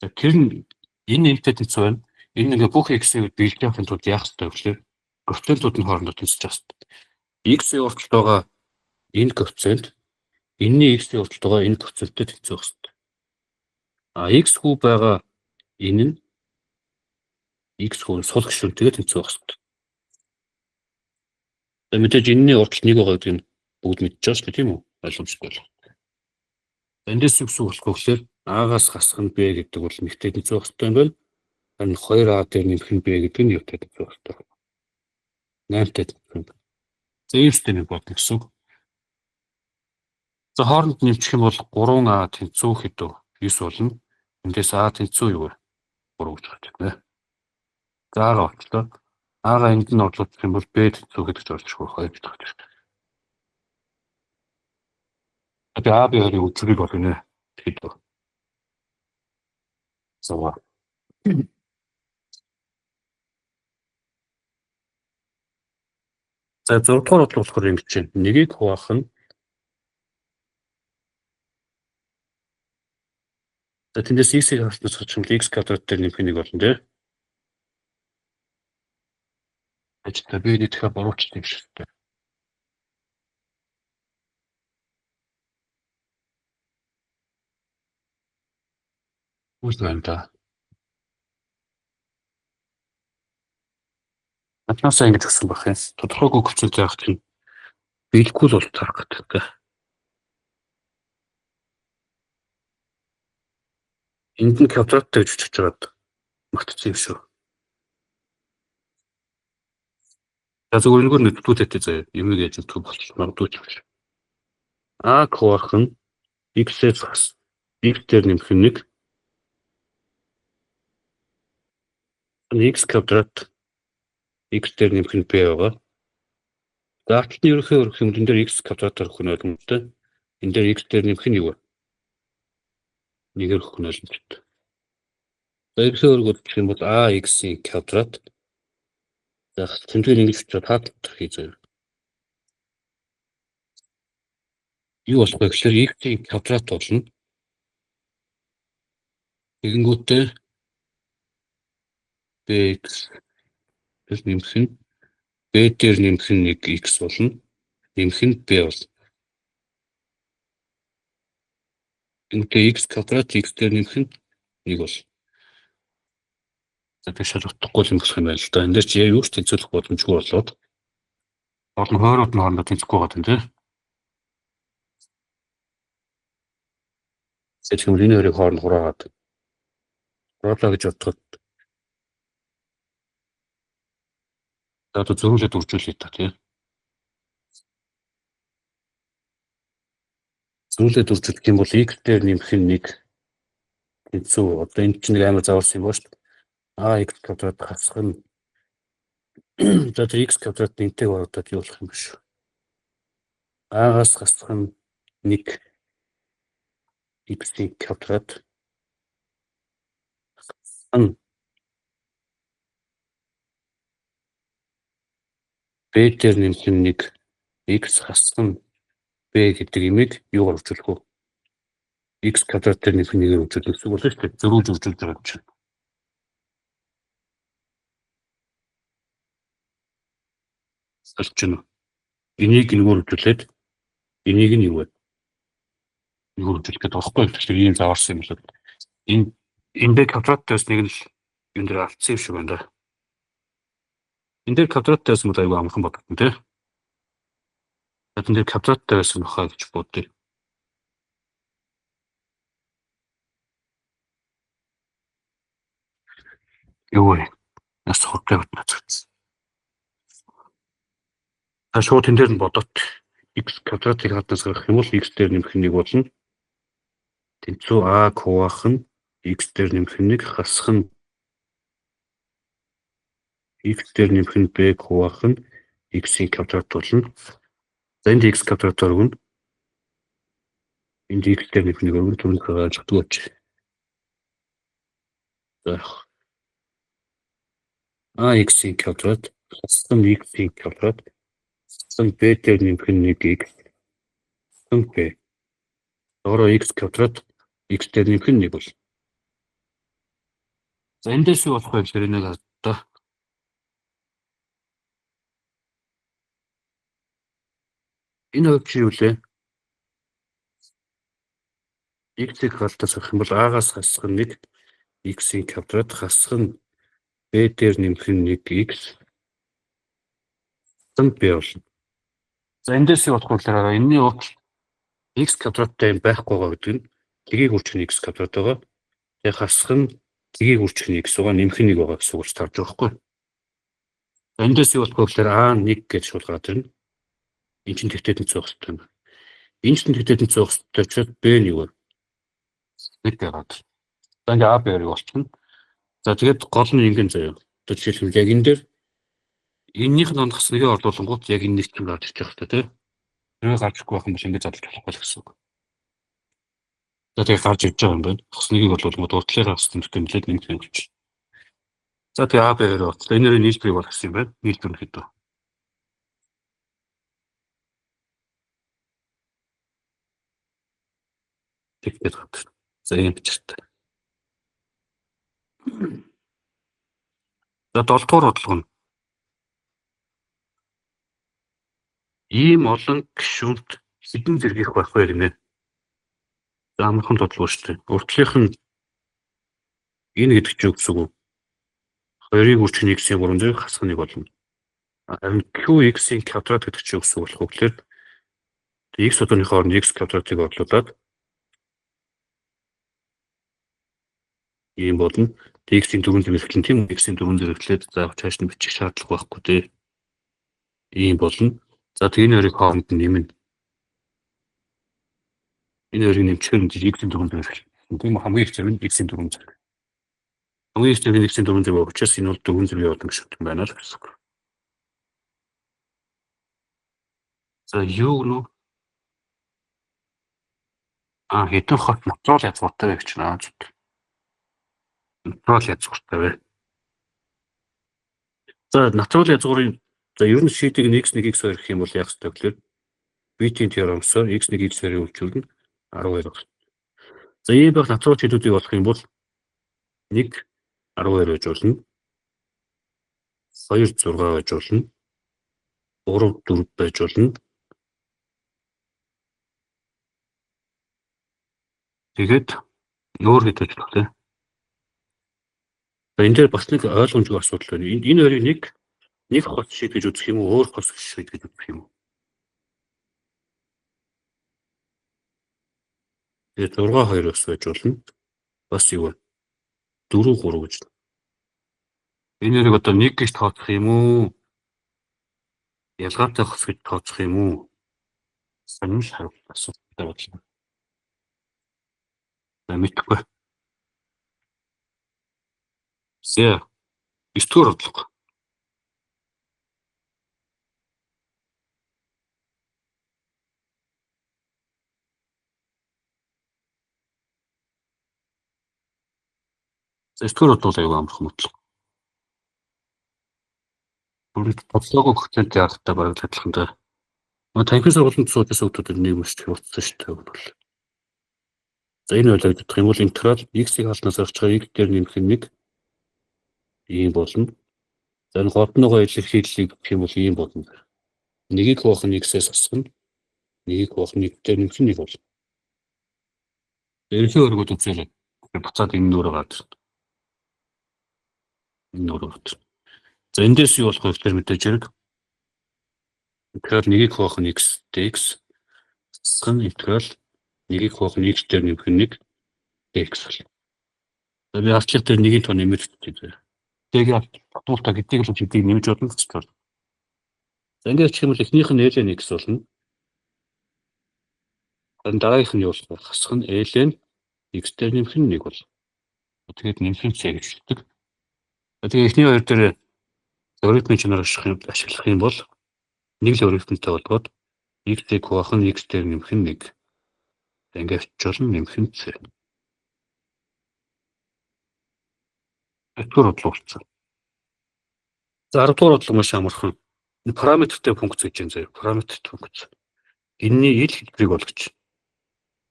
За тэр нь энэ энтэй тэнцүү байна. Энэ ингээ бүх x-ийг биелдэхин тулд яах ёстой вэ гэхээр коэффициентууд нь хоорондоо тэнцэж явах ёстой. X-ийн урталтайгаа энэ коэффициент, энэний x-ийн урталтайгаа энэ коэффициенттэй тэнцэх ёстой. X хүү байгаа энэ нь x хүү сул гишүүнтэйгээ тэнцэх ёстой. Мэдээж энэний урталт 1 байгаа гэдэг нь бүгд мэдчихэж байгаа шүү дээ, тийм үү? Ойлгомжтой байна. Эндээс юу гэсэн үг болох вэ гэхээр A-гаас хасах нь B гэдэг бол нэгтэй тэнцэх ёстой юм байна. Харин 2A дээр нэмэх нь B гэдэг нь юутай тэнцэх ёстой. 8-тай тэнцэх юм. За иймстэй нэг бодно гэсэн үг. За хооронд нэмчих юм бол 3A тэнцүү хэдүү 9 болно. Эндээс A тэнцүү юу вэ? 3 гэж байна тийм ээ. За А-га очлоо. А-га энд нь орлуулах юм бол B тэнцүү гэдэг ч орчих 2 гэж байна. Одоо А, B хоёрын үзрийг болгоно. Хэдүү. За. За 6 дугаар бодлого болохоор ингэж байна. Нэгийг хуваах нь за тэндээс x-ийг харснаас хойш x квадрат дээр нэмэх нэг болно тийм. Ажлаа би нэг дахиад буруучт юм шиг байна. Үгүй байна да. Атнасаа ингэж өгсөн байх юм. Тодорхойгүй коэффициент заах чинь биелэхгүй л бол тарах гэдэг. Энд нь квадраттай гэж бичиж байгаад магтцсан юм шүү. За зөвхөн нэг нэвтрүүлэгтэй заяа. Юмыг яаж өгөх болох магадгүй ч биш. А хуваах нь x-ээс хас. X дээр нэмэх нь 1 x квадрат x дээр нэмэх нь b байгаа. За ачны ерөнхий өрөх юм дээр x квадратаар өгөх нь ойлгомжтой. Энэ дээр x дээр нэмэх нь юу вэ? 1-ээр өгөх нь ойлгомжтой. За ерөнхий өргөд гэх юм бол ax-ийн квадрат. За тэмдэглэл ингэж бичиж хаадлах хий заяа. Юу болох вэ гэхээр x-ийн квадрат болно. Тэгэнгүүтээ bx тэр нэмэх нь b дээр нэмэх нь 1x болно. Нэмэх нь b болно. Ингээд x квадрат x дээр нэмэх нь 1 болно. За би шалгахгүй юм болох юм байна л да. Энд дээр чи юу ч тэнцвэрлэх боломжгүй болоод олон хойрууд нь хоорондоо тэнцэхгүй байгаа юм тийм. Тэгвэл энэ хоёрыг хооронд хураагаад хураалаа гэж бодоход одоо зөрүүлээд үржүүлээ та тийм. Зөрүүлээд үржүүлэх юм бол x дээр нэмэх нь 1 тэнцүү. Одоо энэ чинь нэг амар зааварсан юм ба шүү дээ. X квадрат хасах нь за тэр x квадрат нэмтэйг ороод юу болох юм бэ шүү. A-гаас хасах нь 1 x-ийн квадрат b дээр нэмэх нь 1 x хасах нь b гэдэг имийг юугаар үржүүлэх вэ? X квадрат дээр нэмэх нь 1-ээр үржүүлэх гэсэн үг болно шүү дээ. Зөрүүлж үржүүлж байгаа юм чинь. Олж байна уу? Энийг нэгөөр үржүүлээд энийг нь юу вэ? Нэгөөр үржүүлэх гэдэг болохгүй. Тэгэхээр ийм зааварсан юм л. Энэ дээр квадраттайс нэг л юм дээр алдсан юм шиг байна да. Энэ дээр квадраттайс мод аюу амархан бодсон тийм. Энэ дээр квадраттайс нөхөө гэж бодъё. Юу вэ? Нас хурдан бодсон. Шууд энэ дээр нь бодоод x квадратыг хаднаас гаргах юм бол x дээр нэмэх нь 1 болно. Тэнцүү a хуваах нь x дээр нэмэх нь 1 хасах нь x дээр нэмэх нь b хуваах нь x-ийн квадрат болно. За энд x квадрат өргөн энд x дээр нэмэх нь өргөн түрүүнх хааж дүүч. За x-ийн квадрат хасах нь x-ийн квадрат b дээр нэмэх нь 1x b. Ороо x квадрат x дээр нэмэх нь 1 бол. За эндээс юу болох вэ гэхээр нэг одоо энэ хувьд чи юу лээ? X-ийг халтаас авах юм бол A-гаас хасах нь 1 X-ийн квадрат хасах нь B дээр нэмэх нь 1 X B болно. За эндээс юу болох вэ гэхээр энэний утга X квадраттай байхгүй байгаа гэдэг нь тгийг үржих нь X квадрат байгаа. Тэгээ хасах нь тгийг үржих нь X байгаа нэмэх нь 1 байгаа гэсэн үг ч тарж байгаа байхгүй. Эндээс юу болох вэ гэхээр A1 гэж шуулгаад ирнэ. Энд чинь тэгтээд нь зөөх хэрэгтэй юм. Энд чинь тэгтээд нь зөөх хэрэгтэй учраас B нь юу вэ? 1 гараад. За ингээ A B-ийг болчихно. За тэгээд гол нь ингэн заяа. Одоо жишээлбэл яг энэ дээр энэнийх нь ондох нэгэ орлуулангууд яг энэ нэг чинь гарч ирчих хэрэгтэй тийм. Тэрийг гарч ирэхгүй байх юм бол ингэ задлах болохгүй гэсэн үг. За тэгээд гарч ирж байгаа юм байна. Хос нэгийг орлуулангууд уртлынхаа хос тэмдэгтэй нэлээд нэг юм болчих. За тэгээд A B-ээр болчихлоо. Энэ нэрийн нийлбэрийг болох гэсэн юм байна. Нийлбэр нь хэд вэ? Тэгтээд гад. За ийм бичэртэй. За 7 дугаар бодлого нь ийм олон гишүүнт хэдэн зэргийх байх вэ гинэ. За амархан бодлого шүү дээ. Уртлынх нь энэ гэдэг чинь үгс үг. 2-ыг үржих нь X-ийн 3 зэрэг хасах нь 1 болно. Харин QX-ийн квадрат гэдэг чинь үгс үг болох үгээр X одооны хооронд X квадратыг орлуулад ийм болно. X-ийн 4 зэрэглэн тийм X-ийн 4 зэрэглээд заавал цааш нь бичих шаардлага байхгүй дээ. Ийм болно. За тэгээ энэ хоёрыг хооронд нь нэмнэ. Энэ хоёрыг нэмчихээр X-ийн 4 зэрэг. Тийм хамгийн их зэрэг X-ийн 4 зэрэг. Хамгийн их зэрэг X-ийн 4 зэрэг учраас энэ бол 4 зэрэг явуулна гэж бодсон байна л гэсэн үг. За юу гэнэ? Хэдэн хот натурал язгууртай вэ гэж наа зүг. Натурал язгууртай вэ. За натурал язгуурын за ер нь шийдийг нь x1 x2 гэх юм бол яг хэвээр гэхээр Витийн теоремсоор x1 x2-ыг үйлчилнэ 12 байна. За ийм байх натурал шийдүүдийг олох юм бол 1 12 байж болно. 2 6 байж болно. 3 4 байж болно. Тэгээд өөр хэд байж болох вэ? Энэ дээр бас нэг ойлгомжтой асуудал байна. Энэ хоёрыг нэг хот шийд гэж үзэх юм уу, өөр хот шийд гэж үзэх юм уу? Тэгээд 6 2 бас байж болно. Бас юу вэ? 4 3 гэж. Энэ хоёрыг одоо 1 гэж тооцох юм уу? Ялгаатай хос гэж тооцох юм уу? Санал хариулт асуудалтай бодлоо. Мэдхгүй. Зэ 9-р бодлого. За 9-р бодлого аюул амархан бодлого. Бүрд бодлогоо коэффициент яарахтай бараг адилхан даа. Танхимын сургуулийн цуцаас өгдөд нэг мөчт хурцсан шүү дээ бол. За энэ үйлдэл гэх юм бол интеграл x-ийг хаалнаас авч байгаа y дээр нэмэх нь 1 ийм болно. За энэ хотногоо илэрхийллийг гэх юм бол ийм болно. 1-ийг хуваах нь x-ээс асах нь 1-ийг хуваах нь 1 дээр нэмэх нь 1 болно. Ерөнхий өргөд үзээрэй. Буцаад энэ нөрөө гарч ирнэ. Энэ нөрөө. За эндээс юу болох вэ гэхээр мэдээж хэрэг. Тэгэхээр 1-ийг хуваах нь x dx асах нь интеграл 1-ийг хуваах нь x дээр нэмэх нь 1 dx болно. За би арчлах дээр 1-ийн тоо нэмэж үзье. Тэгээд тултаа гэдгийг л хэдийг нэмж бодно гэж байна. За ингээд ч юм бол эхнийх нь ln x болно. Дараагийнх нь юу болох вэ? Хасах нь ln x дээр нэмэх нь 1 бол. Тэгээд нэмэх нь c гэж хэлдэг. Тэгээд эхний хоёр дээр логарифмын чанар ашиглах юм бол нэг логарифмтай болгоод x-ийг хуваах нь x дээр нэмэх нь 1. Ингээд очиолн нэмэх нь c. 10-р бодлого болсон. За 10-р бодлого маш амархан. Параметртэй функц гэж юм заяа. Параметртэй функц. Энэний ил хэлбэрийг болгоч.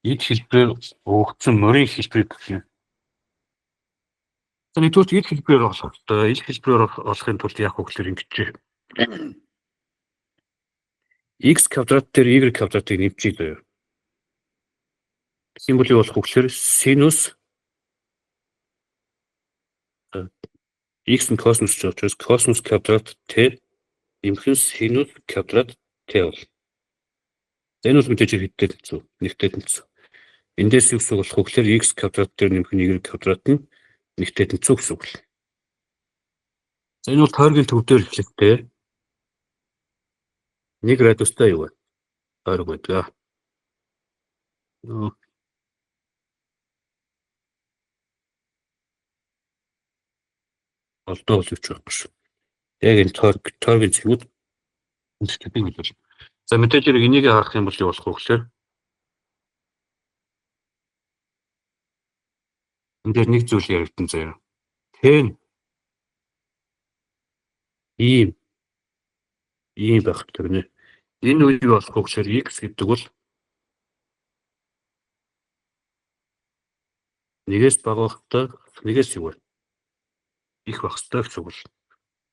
Ил хэлбэрээр өгөгдсөн морийн хэлбэрийг гэх юм. За нэгдүгээр ил хэлбэрээр олох хэрэгтэй. Ил хэлбэрээр олохын тулд яах вэ гэхээр ингэж x квадрат дээр y квадратыг нэмчихье заяа. Тэгэх юм бол юу болох вэ гэхээр синус x нь косинус ч учраас косинус квадрат t нэмэх нь синус квадрат t бол. Энэ бол мэдээж хэдтэй тэнцүү, нэгтэй тэнцүү. Эндээс юу гэсэн үг болох вэ гэхээр x квадрат дээр нэмэх нь y квадрат нь нэгтэй тэнцүү гэсэн үг. За энэ бол тойргийн төв дээр хэлэхдээ 1 градустай юу вэ? Тойрог байдаг. Олдоо бол юуч байхгүй шүү. Яг энэ тойргийн цэгүүд үндэслэлийг хэлвэл. За мэдээж хэрэг энийг харах юм бол юу болох вэ гэхээр энэ дээр нэг зүйл яригдсан заяа. Т ийм байх гэнэ. Энэ үе юу болох вэ гэхээр x гэдэг бол нэгээс бага байхдаа нэгээс юу вэ? Их байх ёстой гэсэн үг л.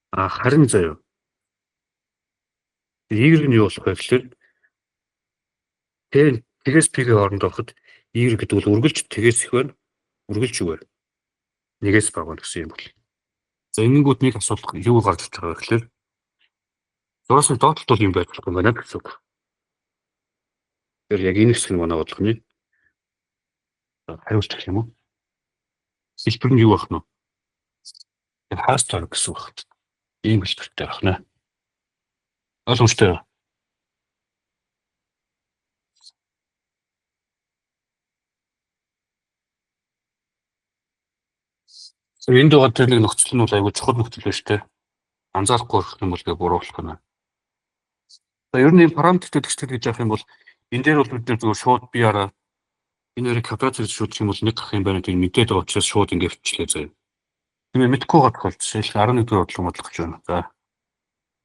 Харин заяа. Y нь юу болох вэ гэхээр тэгээс p-ийн хооронд ороход y гэдэг бол үргэлж тэгээс их байна. Үргэлж юу вэ? Нэгээс бага байна гэсэн юм бол. За энэнгүүд нэг асуудал юу гарч ирж байгаа вэ гэхээр зураас нь доотлолт бол юм байж болох юм байна гэсэн үг. Тэр яг энэ хэсэг нь манай бодлого нь хариулт гэх юм уу? Хэлбэр нь юу байх нь вэ? Тэр хаас тойрог гэсэн үг. Ийм хэлбэртэй байх нэ. Ойлгомжтой. Энд байгаа тэр нэг нөхцөл нь бол айгүй чухал нөхцөл байна шүү дээ. Анзаарахгүй байх юм бол буруу болох нь. За ер нь энэ параметртэй тэгшдэг гэж яах юм бол энэ дээр бол бид нэр зөвхөн шууд биеараа энэ хоёрыг квадрат зэрэг шууд юм бол нэг гэх юм байна гэдэг мэдээд байгаа учраас шууд ингэ хвчлээ заяа. Тийм мэдхгүй гад бол жишээл 11 дугаар бодлого бодлогож байна. За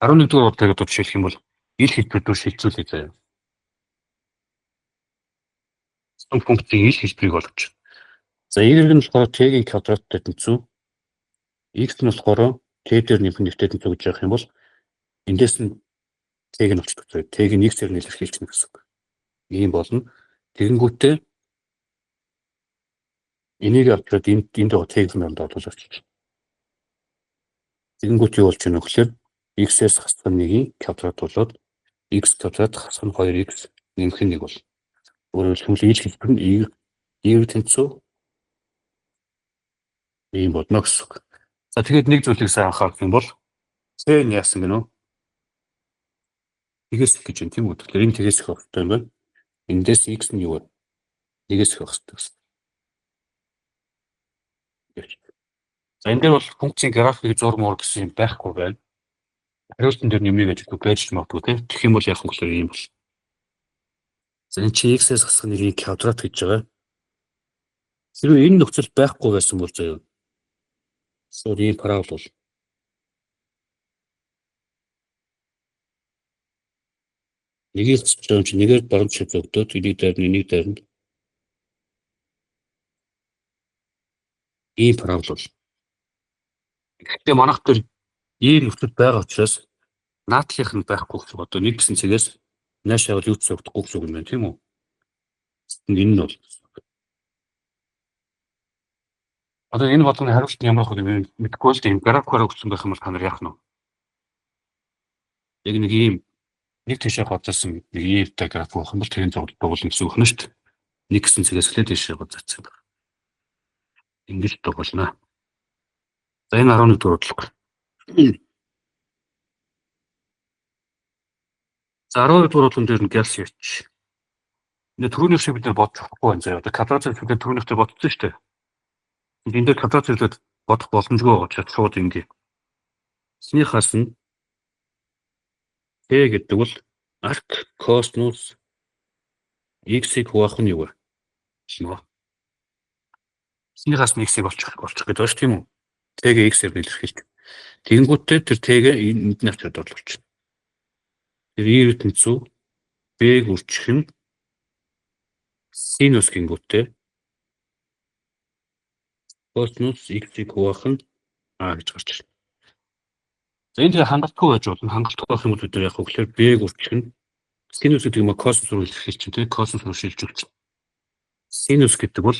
11 дугаар бодлогыг жишээлх юм бол ил хэлбэрээр шилжүүлээ заяа. Функцийн ил хэлбэрийг олгож. За y нь болохоор t-ийн квадраттай тэнцүү. X нь болохоор t дээр нэмэх нэгтэй тэнцүү гэж яах юм бол эндээс нь t-г нь олчдаг заяа. T-г нь x-ээр нь илэрхийлчихнэ гэсэн үг. Ийм болно. Тэгэнгүүтээ энийг авчираад энд байгаа t-г нь оруулж. Тэгэнгүүт юу болж байна вэ гэхээр x-ээс хасах нь 1-ийн квадрат болоод x квадрат хасах нь 2x нэмэх нь 1 бол. Өөрөөр хэлбэл ил хэлбэр нь y тэнцүү ийм бодно гэсэн үг. За тэгээд нэг зүйлийг сайн анхаарах юм бол t нь яасан гэнэ үү? Тэгээс их гэж юм тийм үү? Тэгэхээр энэ тэгээс их хэрэгтэй юм байна. Эндээс x нь юу вэ? Нэгээс их байх хэрэгтэй. За энэ дээр бол функцийн график зураг муур гэсэн юм байхгүй байна. Хариултан дээр нэмнэ гэж байж магадгүй тийм. Тэгэх юм бол яах вэ гэхээр ийм бол. За энэ чи x-ээс хасах нэрийг квадрат гэж байгаа. Хэрвээ энэ нөхцөл байхгүй байсан бол заяа. Шууд ийм парабол бол. Нэгийг ч чи нэгээр баруун шиг зөвдөөд энийг дайрна. Ийм парабол бол. Гэхдээ манайх төр ийм нөхцөл байгаа учраас наадлынх нь байхгүй гэсэн одоо нэг гэсэн цэгээс наашаа бол юу ч зөвдөхгүй гэсэн үг юм байна тийм үү? Энэ нь бол одоо энэ болгоны хариулт нь ямар ах вэ мэдгүй л тийм графикаар өгсөн байх юм бол та нар яах нь вэ? Яг нэг ийм нэг тийшээ гоцсон нэг иймтэй график байх юм бол тэрийн зураг дугуулна гэсэн үг нь шүү дээ. Нэг гэсэн цэгээс эхлээд тийшээ гоцсон байна. Ингэж дугуулна. За энэ 11 дугаар бодлого. За 12 дугаар бодлогон дээр нь гэлс явууч. Энэ түрүүний шиг бид нар бодож болохгүй байна заяа. Одоо квадрат зэрэглээд түрүүнийхтэй бодсон шүү дээ. Энд дээр квадрат зэрэглээд бодох боломжгүй байгаа учраас шууд ингэ. Эснийхээс нь t гэдэг бол арк косинус x-ийг хуваах нь юу вэ? Эснийхээс нь x-ийг олчих гэдэг байна шүү тийм үү? T-гээ x-ээр илэрхийлдэг. Тэгэнгүүтээ тэр t-гээ энд нь авчирд орлуулчих. Тэр y тэнцүү b-г үржих нь синус гингүүтээ Косинус x-ийг хуваах нь а гэж гарч ирнэ. За энэ тэгээ хангалтгүй байж болно. Хангалтгүй байх юм бол бид нар яг хөглөөр b-г үржих нь синус гэдэг юм а косинус руу илэрхийлж чинь тийм косинус руу шилжүүлж. Синус гэдэг бол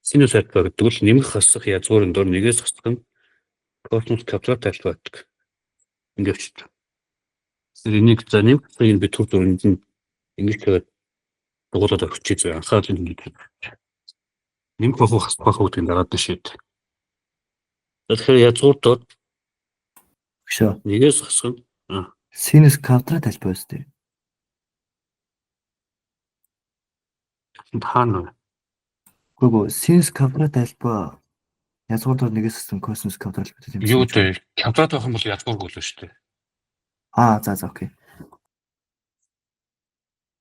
синус альфа гэдэг бол нэмэх хасах язгуурын дор нэгээс хасах нь косинус квадрат альфа гэдэг. Ингээд ч. Энийг за нэмэх хасахыг би түр дүрэнд нь ингэж тэгээд дугуулаад өгчээ зөө анхаарал нь гэдэг. Нэмэх бохоо хасах бохоо гэдэг нь дараад нь шийд. Тэгэхээр язгуур дор Өшөө. нэгээс хасах нь Синус квадрат альфа өстэй. хаана Гүг синус квадрат альфа язгуур дор нэгээс хассан косинус квадрат альфа гэдэг юм. юу гэдэг квадрат байх юм бол язгуургүй л шүү дээ. За окей.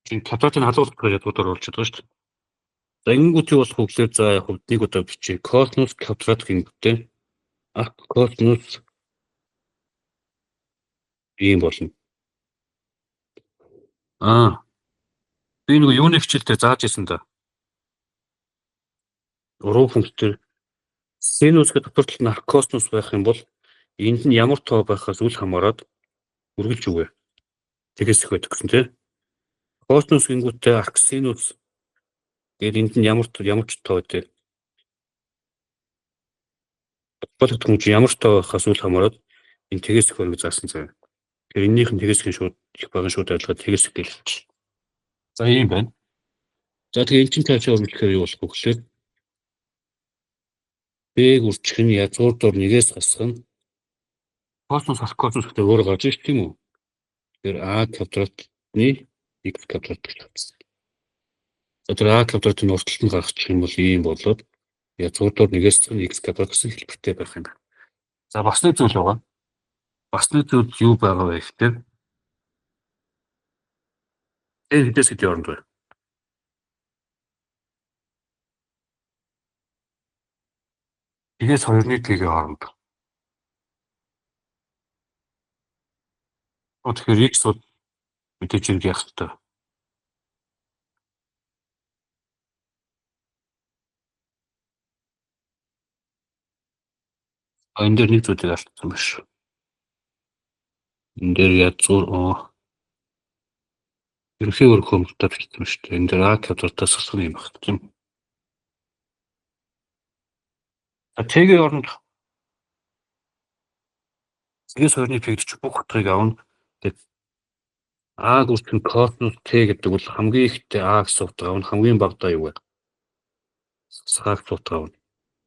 Тийм квадратын халуурах язгуураар болж байгаа шүү дээ. За ингэнгүүт юу болох вэ гэхээр за яг хувьд нэг удаа бичээ. Косинус квадрат гингүүтээ косинус ийм болно. Би нэг юуны хичээлдээ зааж ирсэн да. Уруу функцээр синус гэдэг тотал нь косинус байх юм бол энд нь ямар тоо байхаас үл хамааран үргэлж юу вэ? Тэгээс их байдаг гэсэн тийм. Косинус гингүүтээ синус гэдэг энд нь ямар ч тоо байдаг. Бодох юм чи ямар тоо байхаас үл хамааран энэ тэгээс их өргөж заасан зав. Тэгэхээр эннийх нь тэгээс шүү их баган шууд ойлгоод тэгээс гэлж. За ийм байна. За тэгээ эн чинь цаашаа өргөжлөхээр юу болох вэ гэхээр B-г үржих нь язгуур дор нэгээс хасах нь косинус гэдэг өөр гарч ирж тийм үү? Тэгэхээр А квадратны x квадрат гэж байна. За тэр А квадратын урталт нь гаргачих юм бол ийм болоод язгуур дор нэгээс хасах нь x квадрат гэсэн хэлбэртэй байх юм байна. За бас нэг зүйл байгаа. Бас нэг зүйл юу байгаа вэ гэхээр хэдээс хэд оронд вэ? Тэгээс 2-ны t-ийн хооронд. Тэгэхээр x бол мэдээж хэрэг яах вэ? Энэ дээр нэг зүйлийг алдсан байна шүү. Энэ дээр язгуур ерөнхий өрх хэмжээтэй бичсэн шүү дээ. Энэ дээр А квадратаас хасах юм байна тийм. T-ийн оронд тэгээс 2-ны p гэж бүх утгыг авна. Тэгээд А гүртэн косинус T гэдэг бол хамгийн ихтэй А гэсэн утга авна. Хамгийн багадаа юу вэ? Сахаг утга авна.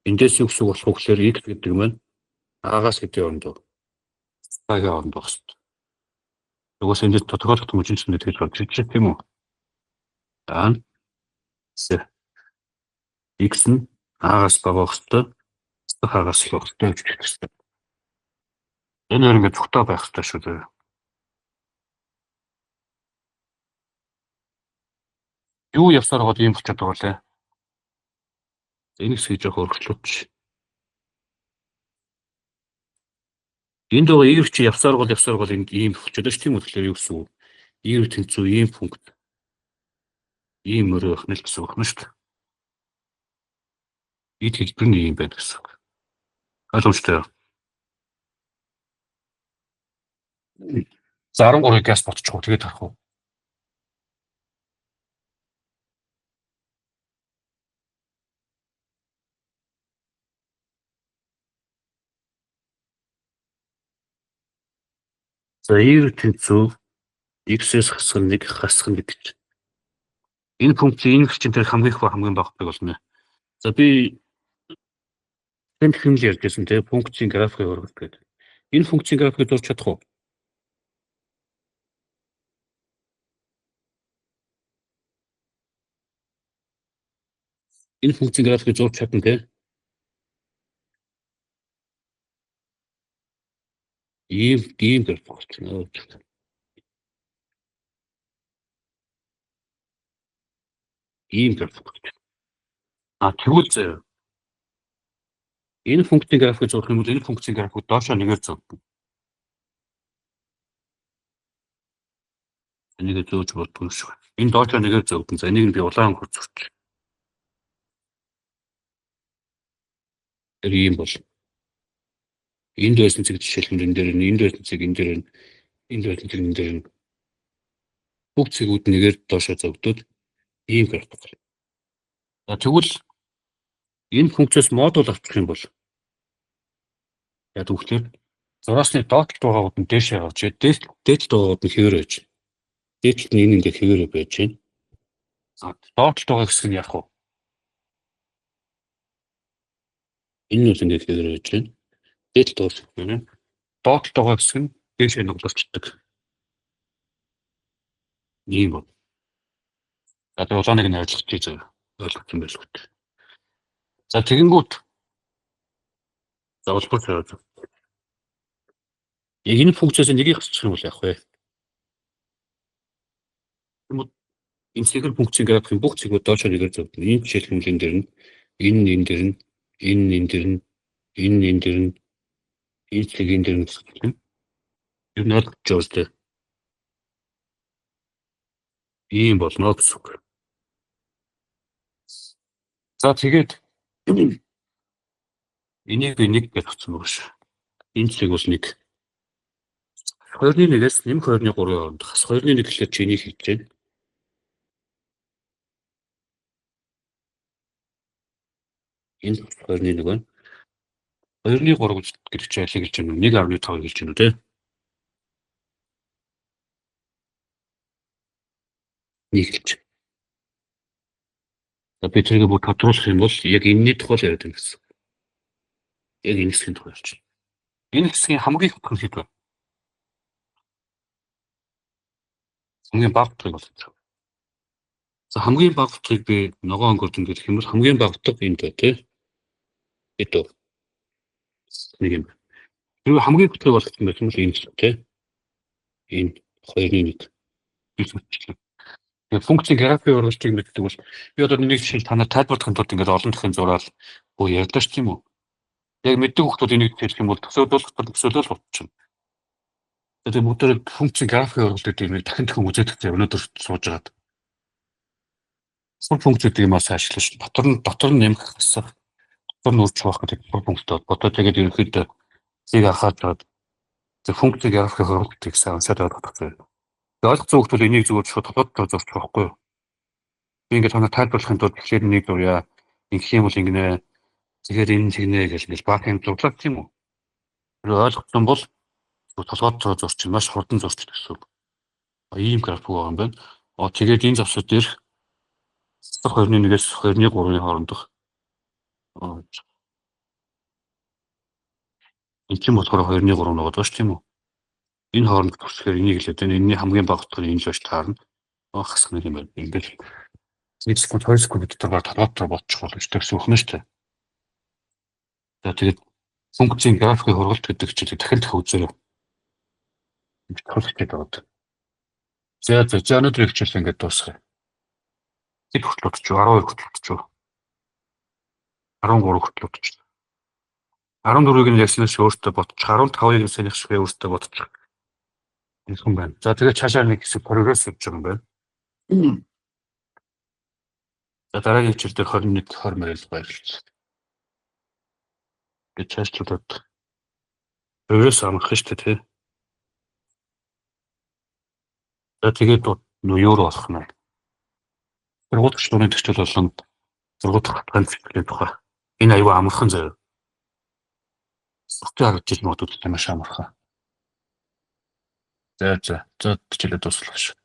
Эндээс юу гэсэн үг болох вэ гэхээр x гэдэг нь А-гаас хэдийн оронд вэ? Сахагийн оронд байх шүү дээ. Угаас эндээс тодорхойлох мөчнөд тэгж болж байна тийм үү? X нь А-гаас бага байх ёстой. Хагас их өгтэй гэж хэлсэн. Энэ хоёр ингээд зүгтээ байх ёстой шүү дээ. Юу явсаар гол юм болчиход байгаа лээ. Энэ хэсгийг жоох өргөжлөөч. Энд байгаа ив чи явсаар гол энд ийм болчиход байна тийм үү? Тэгэхээр юу гэсэн үг? Ив тэнцүү ийм пункт. Ийм мөрөө байх нь л гэсэн үг байна шүү дээ. Ид хэлбэр нь ийм байна гэсэн үг. Ойлгомжтой. За 13-ыг газ ботчих уу тэгээд харах уу? За ив тэнцүү x-с хасах нэг хасах гэдэг. Энэ функцийн энэ гэрчин дээр хамгийн их ба хамгийн багадаг болно. За би энэ хэмжээ ярьж байсан тийм функцийн графикыг өргөх гэдэг. Энэ функцийн графикыг зурж чадах уу? Энэ функцийн графикыг зурж чадна тийм. Ийм график болчихно. Ийм график болчихно. Тэгвэл заяа. Энэ функцийн графикыг зурх юм бол энэ функцийн графикыг доошоо нэгээр зурдаг. Энийг зөөж болдгоо шүү. Энэ доошоо нэгээр зурдаг. За энийг би улаан хурц зурчих. Тэр ийм бол энд байсан цэг жишээлбэл энэ дээр энд байсан цэг энэ дээр энд байсан цэг энэ дээр бүх цэгүүд нэгээр доошоо зогдоод ийм график гарна. За тэгвэл энэ функцээс модуль авчих юм бол яг үгээр зураасны доотлолт байгаагууд нь дээшээ гарч дээдлэлт байгаагууд нь хэвээр байж. Дээдлэлт нь энэ ингээ хэвээр байж байна. За доотлолт байгаа хэсэг нь яг уу. Энэ нь ингээ хэвээр байж байна. Дээдлэлт байгаа юм. Доотлолт байгаа хэсэг нь дээшээ нугларчдаг. Ийм бол. За тэр улааныг нь ойлгочихъя зөө. Ойлгох юм байл үү. За тэгэнгүүт заавал яг энэ функцээс нэгийг хасчих юм бол яах вэ? Энэ цэгэр функцийн графикийн бүх цэгүүд доошоо нэгээр зогдно. Энэ жишээлбэл энэ дээр нь энэ дээр нь энэ дээр нь энэ дээр нь энэ цэгийн дээр нь ер нь ойлгож байгаа. Ийм болно гэсэн үг. За тэгээд энийг би нэг гэж авсан байгаа шүү. Энэ цэг бол нэг. 2-1-ээс нэмэх 2-3 хооронд хас 2-1 гэхлээр чиний хийж байна. Энэ 2-1 байна. 2-3 гэж хэлж байна. 1.5 хэлж байна үү те? Нэг хэлж. За би тэрийг бүр тодруулах юм бол яг энэний тухай л яриад байна гэсэн. Яг энэ хэсгийн тухай ярьж байна. Энэ хэсгийн хамгийн хурдан хэд вэ? Хамгийн бага утгыг болчих. За хамгийн бага утгыг би ногоон өнгөөр дөнгөх юм бол хамгийн бага утга энд бай тээ. Ito. Нэг юм. Тэр хамгийн утгыг болгох юм бол энэ л тээ. Энэ 2-1. Тэгээ функцийн график урагшлыг мэддэг бол би одоо нэг жишээл танаар тайлбарлахын тулд ингээд олон дахин зураал боо ярьдаа ч юм уу. Яг мэддэг хүмүүс энийг хэлэх юм бол төсөөлөл болчихно. Тэгээд бүгдээр функцийн график урагшлыг нэг дахин үзээд хэвээр өнөөдөр сууж агаад. Сул функцүүдийг маш ашиглаж дотор нь нэмэх хэсэг дотор нь үржих байх гэдэг функцтэй бодоод тэгээд ерөнхийдөө зэг анхаад байгаа. Тэг функцийн график урагшлыг сайн уншаад ойлгох хэрэгтэй. Ойлгоцсон хүмүүс энийг зүгээр шууд тодорхой зорчих байхгүй юу? Би ингээд танаа тайлбарлахын тулд тэгэхээр нэг зурья. Ингэх юм бол ингэнэ. Тэгэхээр энэ тэгнэ гэж баг юм зурлаад тийм үү? Тэр ойлгоцсон бол толгойд зурчих маш хурдан зурчих гэсэн үг. Ийм график байгаа юм байна. Тэгээд энэ завсар дээр 2.1-ээс 2.3-ын хоорондох энэ ч юм болохоор 2.3 ногоод байна тийм үү? Энэ хооронд төгсөхээр энийг хэлээд байна. Энэний хамгийн бага утга нь энэ л байж таарна. Хасах нэг юм байна. Ингээд 1 секунд 2 секунд дотор толгойд бодчих боломжтой гэсэн үг нь шүү дээ. За тэгээд функцийн графикийн хургалт гэдэг чинь дахин үзээрэй. Толгойд байгаа. За өнөөдөр хичээл ингээд дуусгая. Хэд хүртэл удчих 12 хүртэл удчих. 13 хүртэл удчих. 14-ийг нь яснаас өөртөө бодчих. 15-ыг нь санийх шиг өөртөө бодчих. Энэ хүн байна. За тэгээд цаашаа нэг хэсэг прогресс явж байгаа юм байна. За дараагийн хичээл дээр 21-20 мөрөл баярлалаа. Гэж цаашлуулаад прогресс амрах шүү дээ тий. За тэгээд юу руу болох нь. Сургуулийн төчнөрийн төчл болон сургуулийн хатгааны цэцлийн тухай. Энэ аюу амархан заяа. Суртаа харж иж модууд маш амархан. За хичээлээ дуслах шүү.